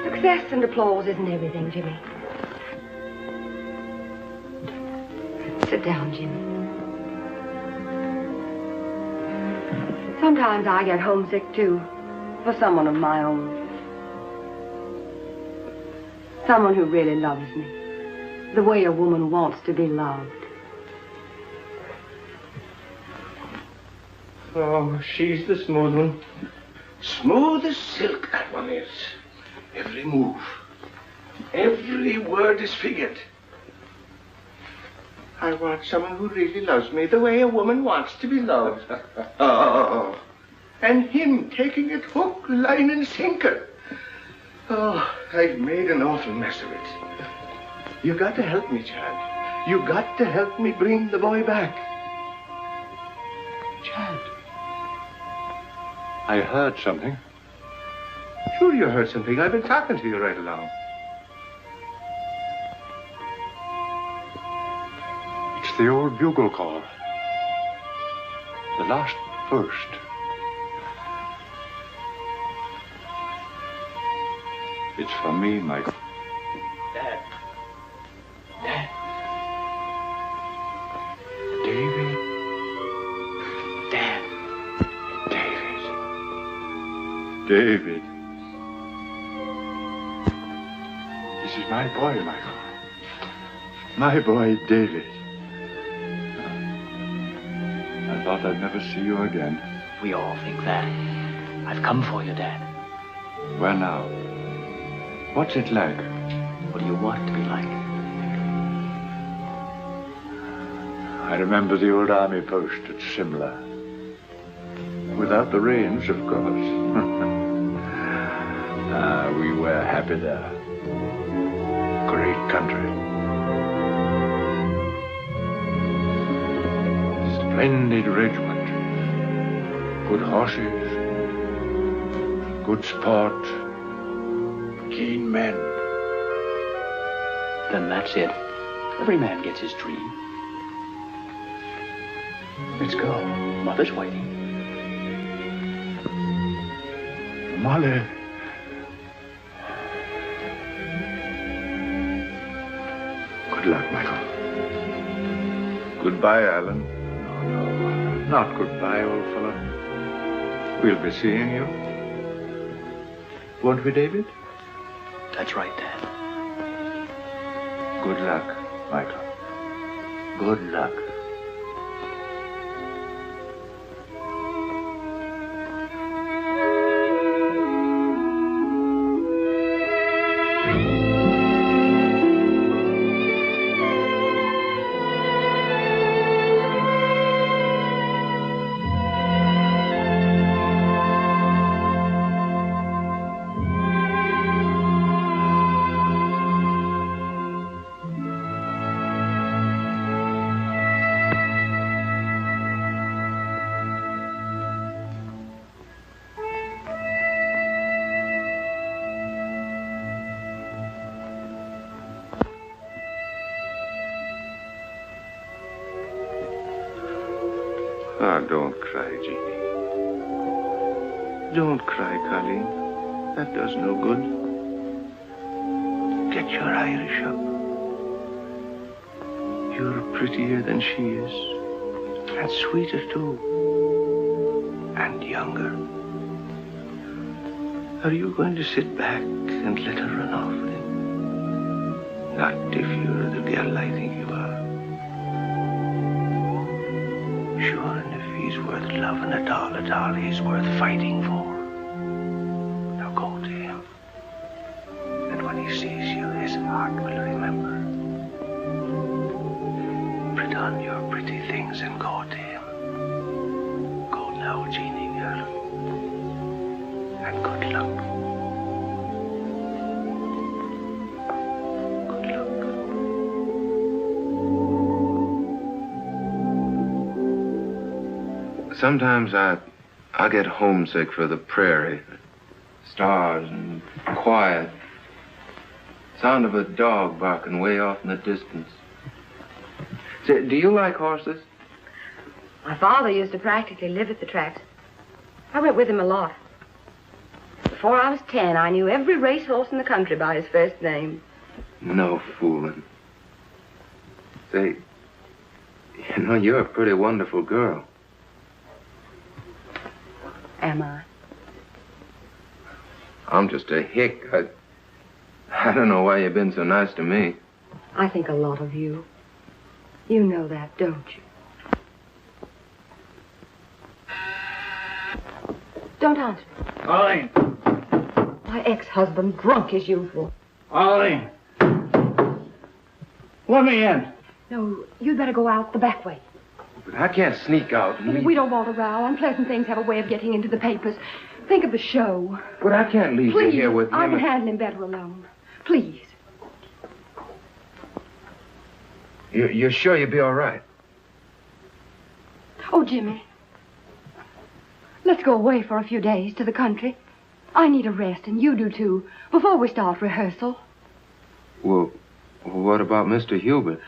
Success and applause isn't everything, Jimmy. Sit down, Jimmy. Sometimes I get homesick, too, for someone of my own. Someone who really loves me, the way a woman wants to be loved. Oh, she's the smooth one. Smooth as silk, that one is. Every move, every word is figured. I want someone who really loves me the way a woman wants to be loved. Oh, and him taking it hook, line, and sinker. Oh, I've made an awful mess of it. You got to help me, Chad. You got to help me bring the boy back. Chad. I heard something. Sure you heard something. I've been talking to you right along. It's the old bugle call. The last burst. It's from me, Michael. Dad. Dad. David. Dad. David. David. This is my boy, Michael. My boy, David. I thought I'd never see you again. We all think that. I've come for you, Dad. Where now? What's it like? What do you want it to be like? I remember the old army post at Simla. Without the rains, of course. We were happy there. Great country. Splendid regiment. Good horses. Good sport. Keen men. then that's it. Every man gets his dream. Let's go. Mother's waiting. Molly. Good luck, Michael. Goodbye, Alan. No, not goodbye, old fellow. We'll be seeing you. Won't we, David? That's right, Dad. Good luck, Michael. Good luck. Ah, don't cry, Jeannie. Don't cry, Colleen. That does no good. Get your Irish up. You're prettier than she is. And sweeter, too. And younger. Are you going to sit back and let her run off with him? Not if you're the girl I think you are. Sure, and if he's worth loving at all, he's worth fighting for. Now go to him. And when he sees you, his heart will remember. Put on your pretty things and go to him. Go now, Jeannie girl. And good luck. Sometimes I get homesick for the prairie. Stars and quiet. Sound of a dog barking way off in the distance. Say, do you like horses? My father used to practically live at the tracks. I went with him a lot. Before I was 10, I knew every racehorse in the country by his first name. No fooling. Say, you know, you're a pretty wonderful girl. Am I? I'm just a hick. I don't know why you've been so nice to me. I think a lot of you. You know that, don't you? Don't answer. Arlene. My ex-husband, drunk as usual. Arlene. Let me in. No, you'd better go out the back way. But I can't sneak out. We don't want a row. Unpleasant things have a way of getting into the papers. Think of the show. But I can't leave you here with him. I can handle him better alone. Please. You're sure you'll be all right? Oh, Jimmy. Let's go away for a few days to the country. I need a rest, and you do too, before we start rehearsal. Well, what about Mr. Hubert?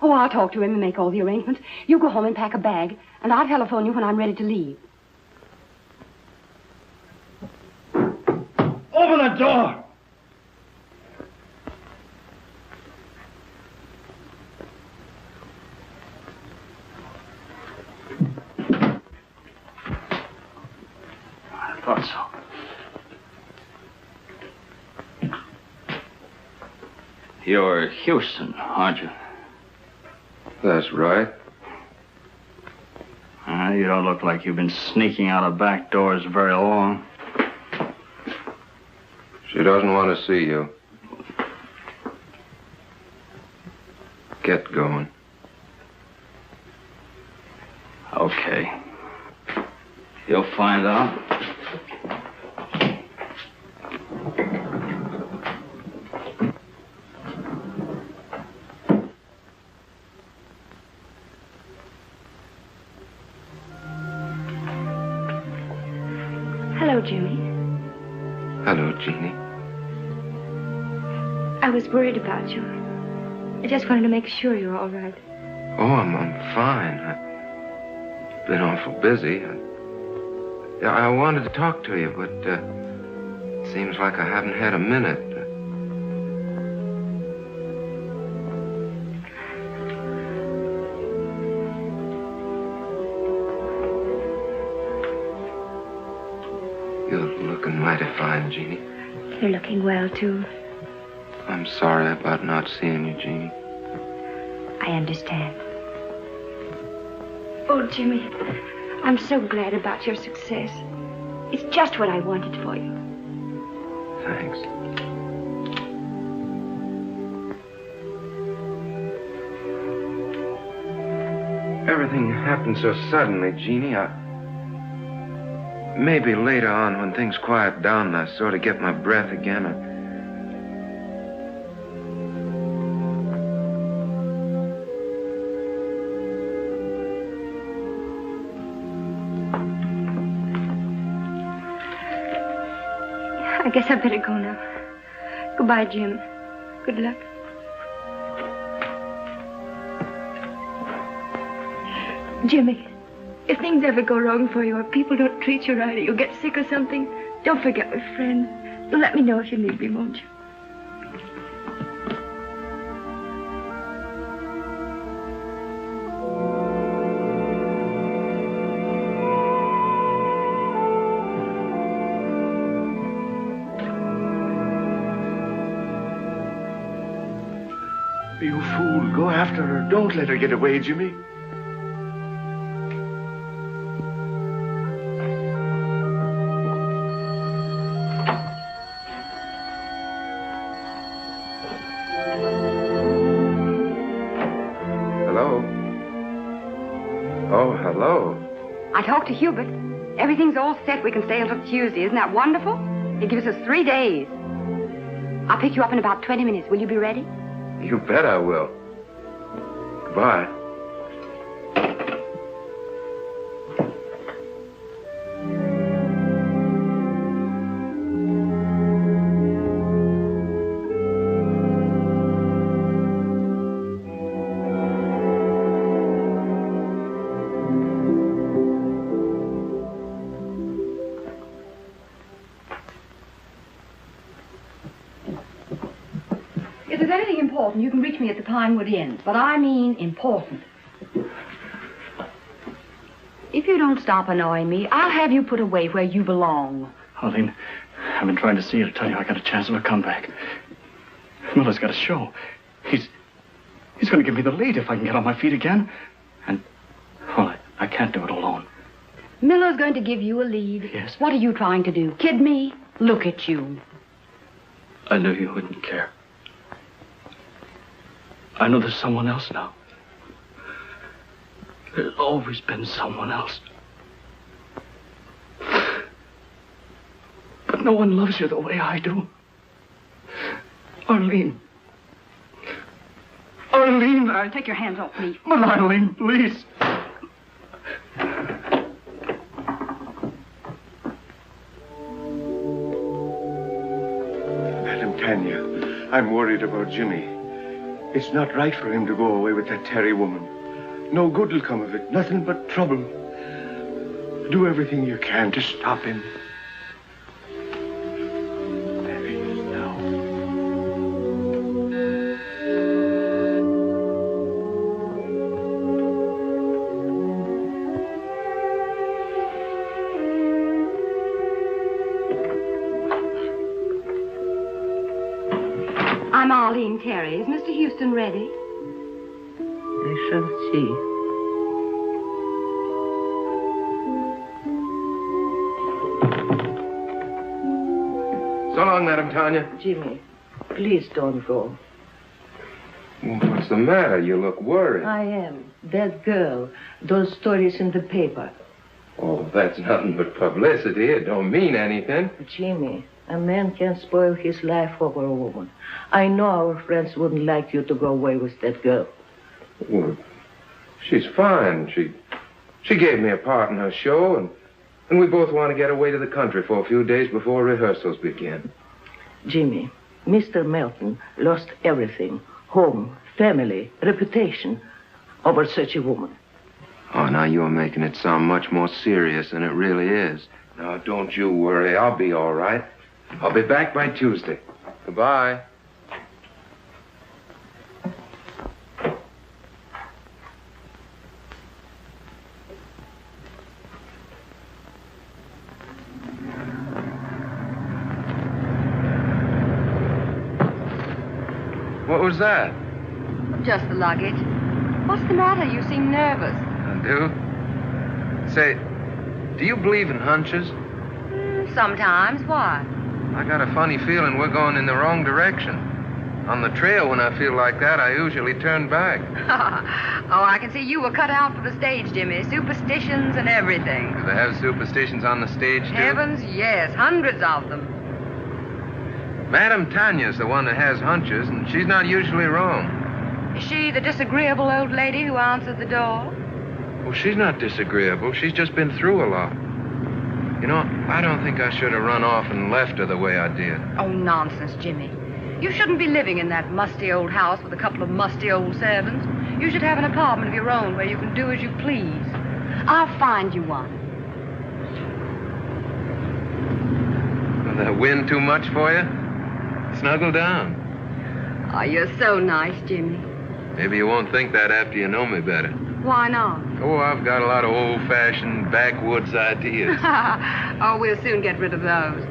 Oh, I'll talk to him and make all the arrangements. You go home and pack a bag, and I'll telephone you when I'm ready to leave. Open the door! I thought so. You're Houston, aren't you? That's right. You don't look like you've been sneaking out of back doors very long. She doesn't want to see you. Get going. Okay. You'll find out. Hello, Jimmy. Hello, Jeannie. I was worried about you. I just wanted to make sure you're all right. Oh, I'm fine. I've been awful busy. I wanted to talk to you, but it seems like I haven't had a minute. You're looking mighty fine, Jeannie. You're looking well, too. I'm sorry about not seeing you, Jeannie. I understand. Oh, Jimmy, I'm so glad about your success. It's just what I wanted for you. Thanks. Everything happened so suddenly, Jeannie. Maybe later on, when things quiet down and I sort of get my breath again, I guess I better go now. Goodbye, Jim. Good luck. Jimmy, if things ever go wrong for you or people don't treat you right or you get sick or something, don't forget we're friends. You'll let me know if you need me, won't you? You fool. Go after her. Don't let her get away, Jimmy. Hello? Oh, hello. I talked to Hubert. Everything's all set. We can stay until Tuesday. Isn't that wonderful? It gives us 3 days. I'll pick you up in about 20 minutes. Will you be ready? You bet I will. Goodbye. If there's anything important, you can reach me at the Pinewood Inn. But I mean important. If you don't stop annoying me, I'll have you put away where you belong. Arlene, I've been trying to see you to tell you I got a chance of a comeback. Miller's got a show. He's going to give me the lead if I can get on my feet again. And, well, I can't do it alone. Miller's going to give you a lead. Yes. What are you trying to do? Kid me? Look at you. I knew you wouldn't care. I know there's someone else now. There's always been someone else. But no one loves you the way I do. Arlene. Arlene, Take your hands off me. But Arlene, please. Madam Tanya, I'm worried about Jimmy. It's not right for him to go away with that Terry woman. No good will come of it. Nothing but trouble. Do everything you can to stop him. There he is now. I'm Arlene Terry. Is Mr. Houston ready? I shall see. So long, Madam Tanya. Jimmy, please don't go. What's the matter? You look worried. I am. That girl, those stories in the paper. Oh, that's nothing but publicity. It don't mean anything. Jimmy, a man can't spoil his life over a woman. I know our friends wouldn't like you to go away with that girl. Well, she's fine. She gave me a part in her show, and we both want to get away to the country for a few days before rehearsals begin. Jimmy, Mr. Melton lost everything. Home, family, reputation over such a woman. Oh, now you're making it sound much more serious than it really is. Now, don't you worry. I'll be all right. I'll be back by Tuesday. Goodbye. What was that? Just the luggage. What's the matter? You seem nervous. I do? Say, do you believe in hunches? Sometimes. Why? I got a funny feeling we're going in the wrong direction. On the trail, when I feel like that, I usually turn back. Oh, I can see you were cut out for the stage, Jimmy. Superstitions and everything. Do they have superstitions on the stage, too? Heavens, yes. Hundreds of them. Madame Tanya's the one that has hunches, and she's not usually wrong. Is she the disagreeable old lady who answered the door? Well, she's not disagreeable. She's just been through a lot. You know, I don't think I should have run off and left her the way I did. Oh, nonsense, Jimmy. You shouldn't be living in that musty old house with a couple of musty old servants. You should have an apartment of your own where you can do as you please. I'll find you one. Will that wind too much for you? Snuggle down. Oh, you're so nice, Jimmy. Maybe you won't think that after you know me better. Why not? Oh, I've got a lot of old-fashioned backwoods ideas. Oh, we'll soon get rid of those.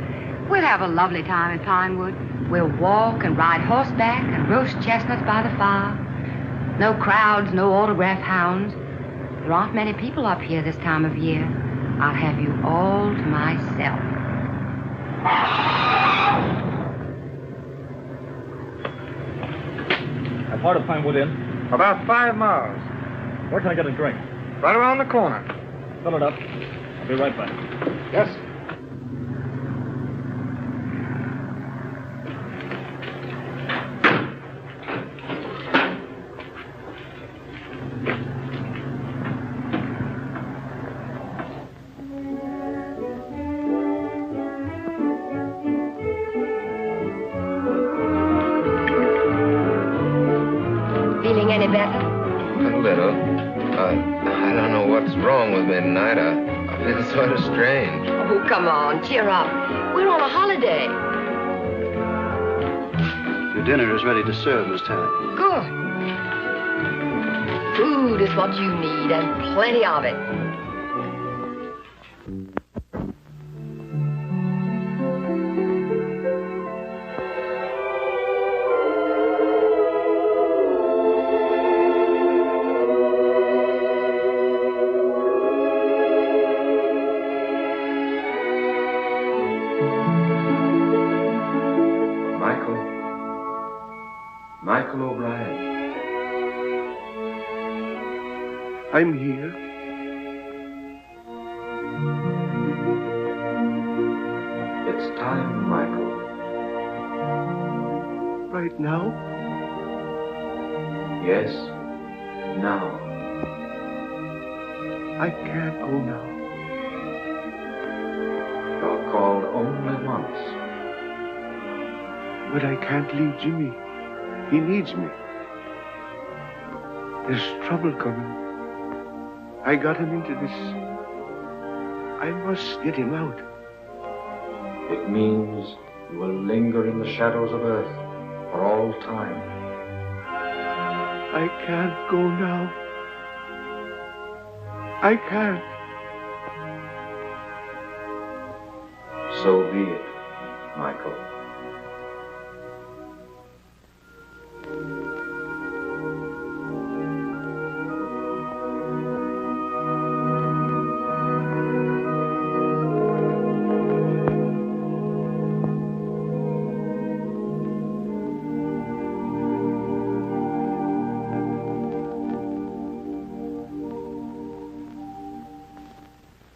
We'll have a lovely time at Pinewood. We'll walk and ride horseback and roast chestnuts by the fire. No crowds, no autograph hounds. There aren't many people up here this time of year. I'll have you all to myself. How far to Pinewood Inn? About 5 miles. Where can I get a drink? Right around the corner. Fill it up. I'll be right back. Yes. Feeling any better? A little. I don't know what's wrong with me tonight. I feel sort of strange. Oh, come on, cheer up. We're on a holiday. Your dinner is ready to serve, Miss Tennant. Good. Food is what you need, and plenty of it. Michael O'Brien. I'm here. It's time, Michael. Right now? Yes, now. I can't go now. You're called only once. But I can't leave Jimmy. He needs me. There's trouble coming. I got him into this. I must get him out. It means you will linger in the shadows of Earth for all time. I can't go now. I can't. So be it, Michael.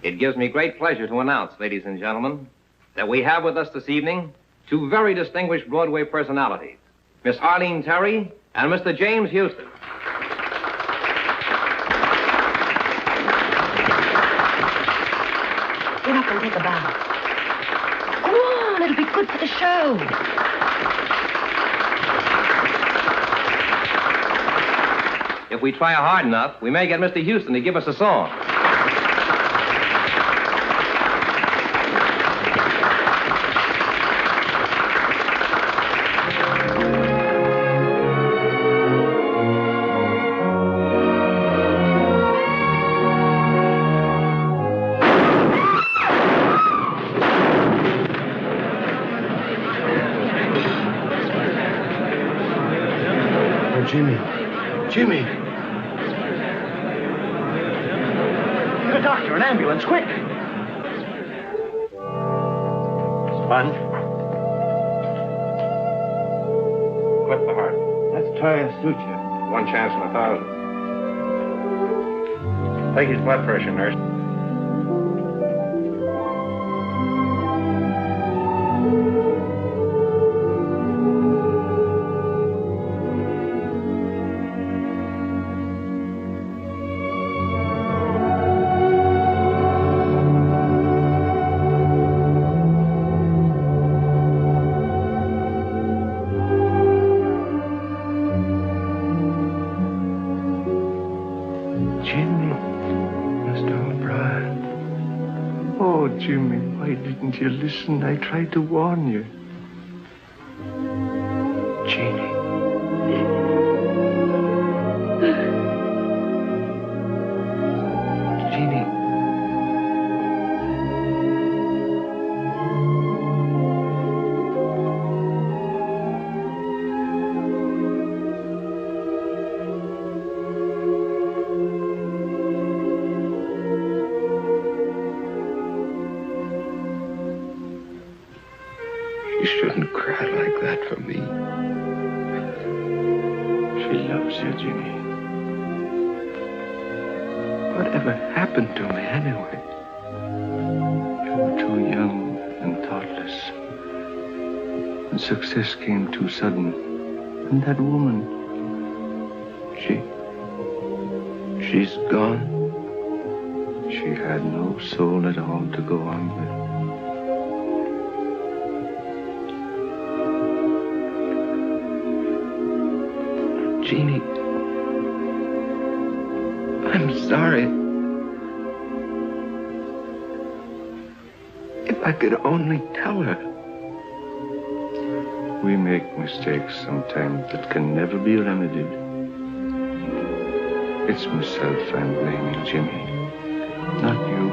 It gives me great pleasure to announce, ladies and gentlemen, that we have with us this evening two very distinguished Broadway personalities, Miss Arlene Terry and Mr. James Houston. Get up and take a bow. Go on, it'll be good for the show. if we try hard enough, we may get Mr. Houston to give us a song. Jimmy. Get a doctor, an ambulance, quick. Sponge. Clip the heart. Let's try a suture. 1 chance in 1,000. Take his blood pressure, nurse. Jimmy, why didn't you listen? I tried to warn you. Jeannie. Jeannie. You shouldn't cry like that for me. She loves you, Jimmy. Whatever happened to me anyway? You were too young and thoughtless. And success came too sudden. And that woman, she's gone. She had no soul at all to go on with. Jeannie, I'm sorry. If I could only tell her. We make mistakes sometimes that can never be remedied. It's myself I'm blaming, Jimmy, not you.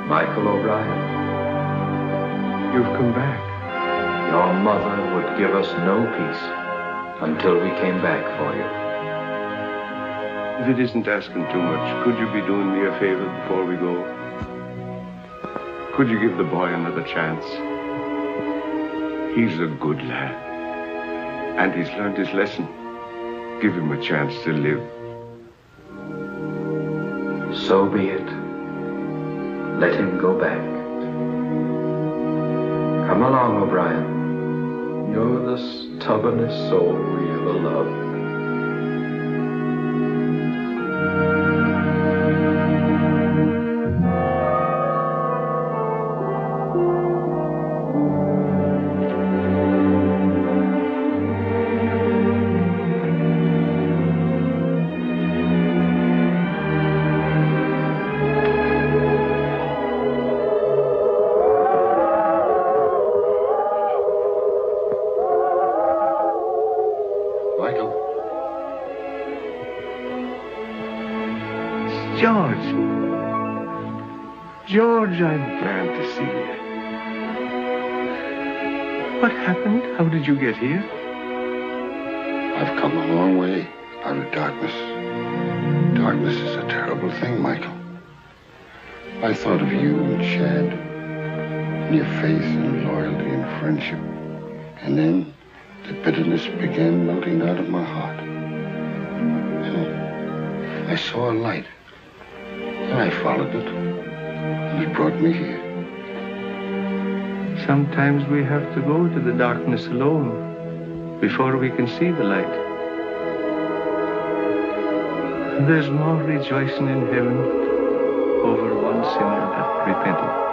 Michael O'Brien. You've come back. Your mother would give us no peace until we came back for you. If it isn't asking too much, could you be doing me a favor before we go? Could you give the boy another chance? He's a good lad. And he's learned his lesson. Give him a chance to live. So be it. Let him go back. Come along, O'Brien. You're the stubbornest soul we ever loved. George, I'm glad to see you. What happened? How did you get here? I've come a long way out of darkness. Darkness is a terrible thing, Michael. I thought of you and Shad, and your faith and loyalty and friendship. And then the bitterness began melting out of my heart. And I saw a light, and I followed it. He brought me here. Sometimes we have to go to the darkness alone before we can see the light. There's more rejoicing in heaven over one sinner that repented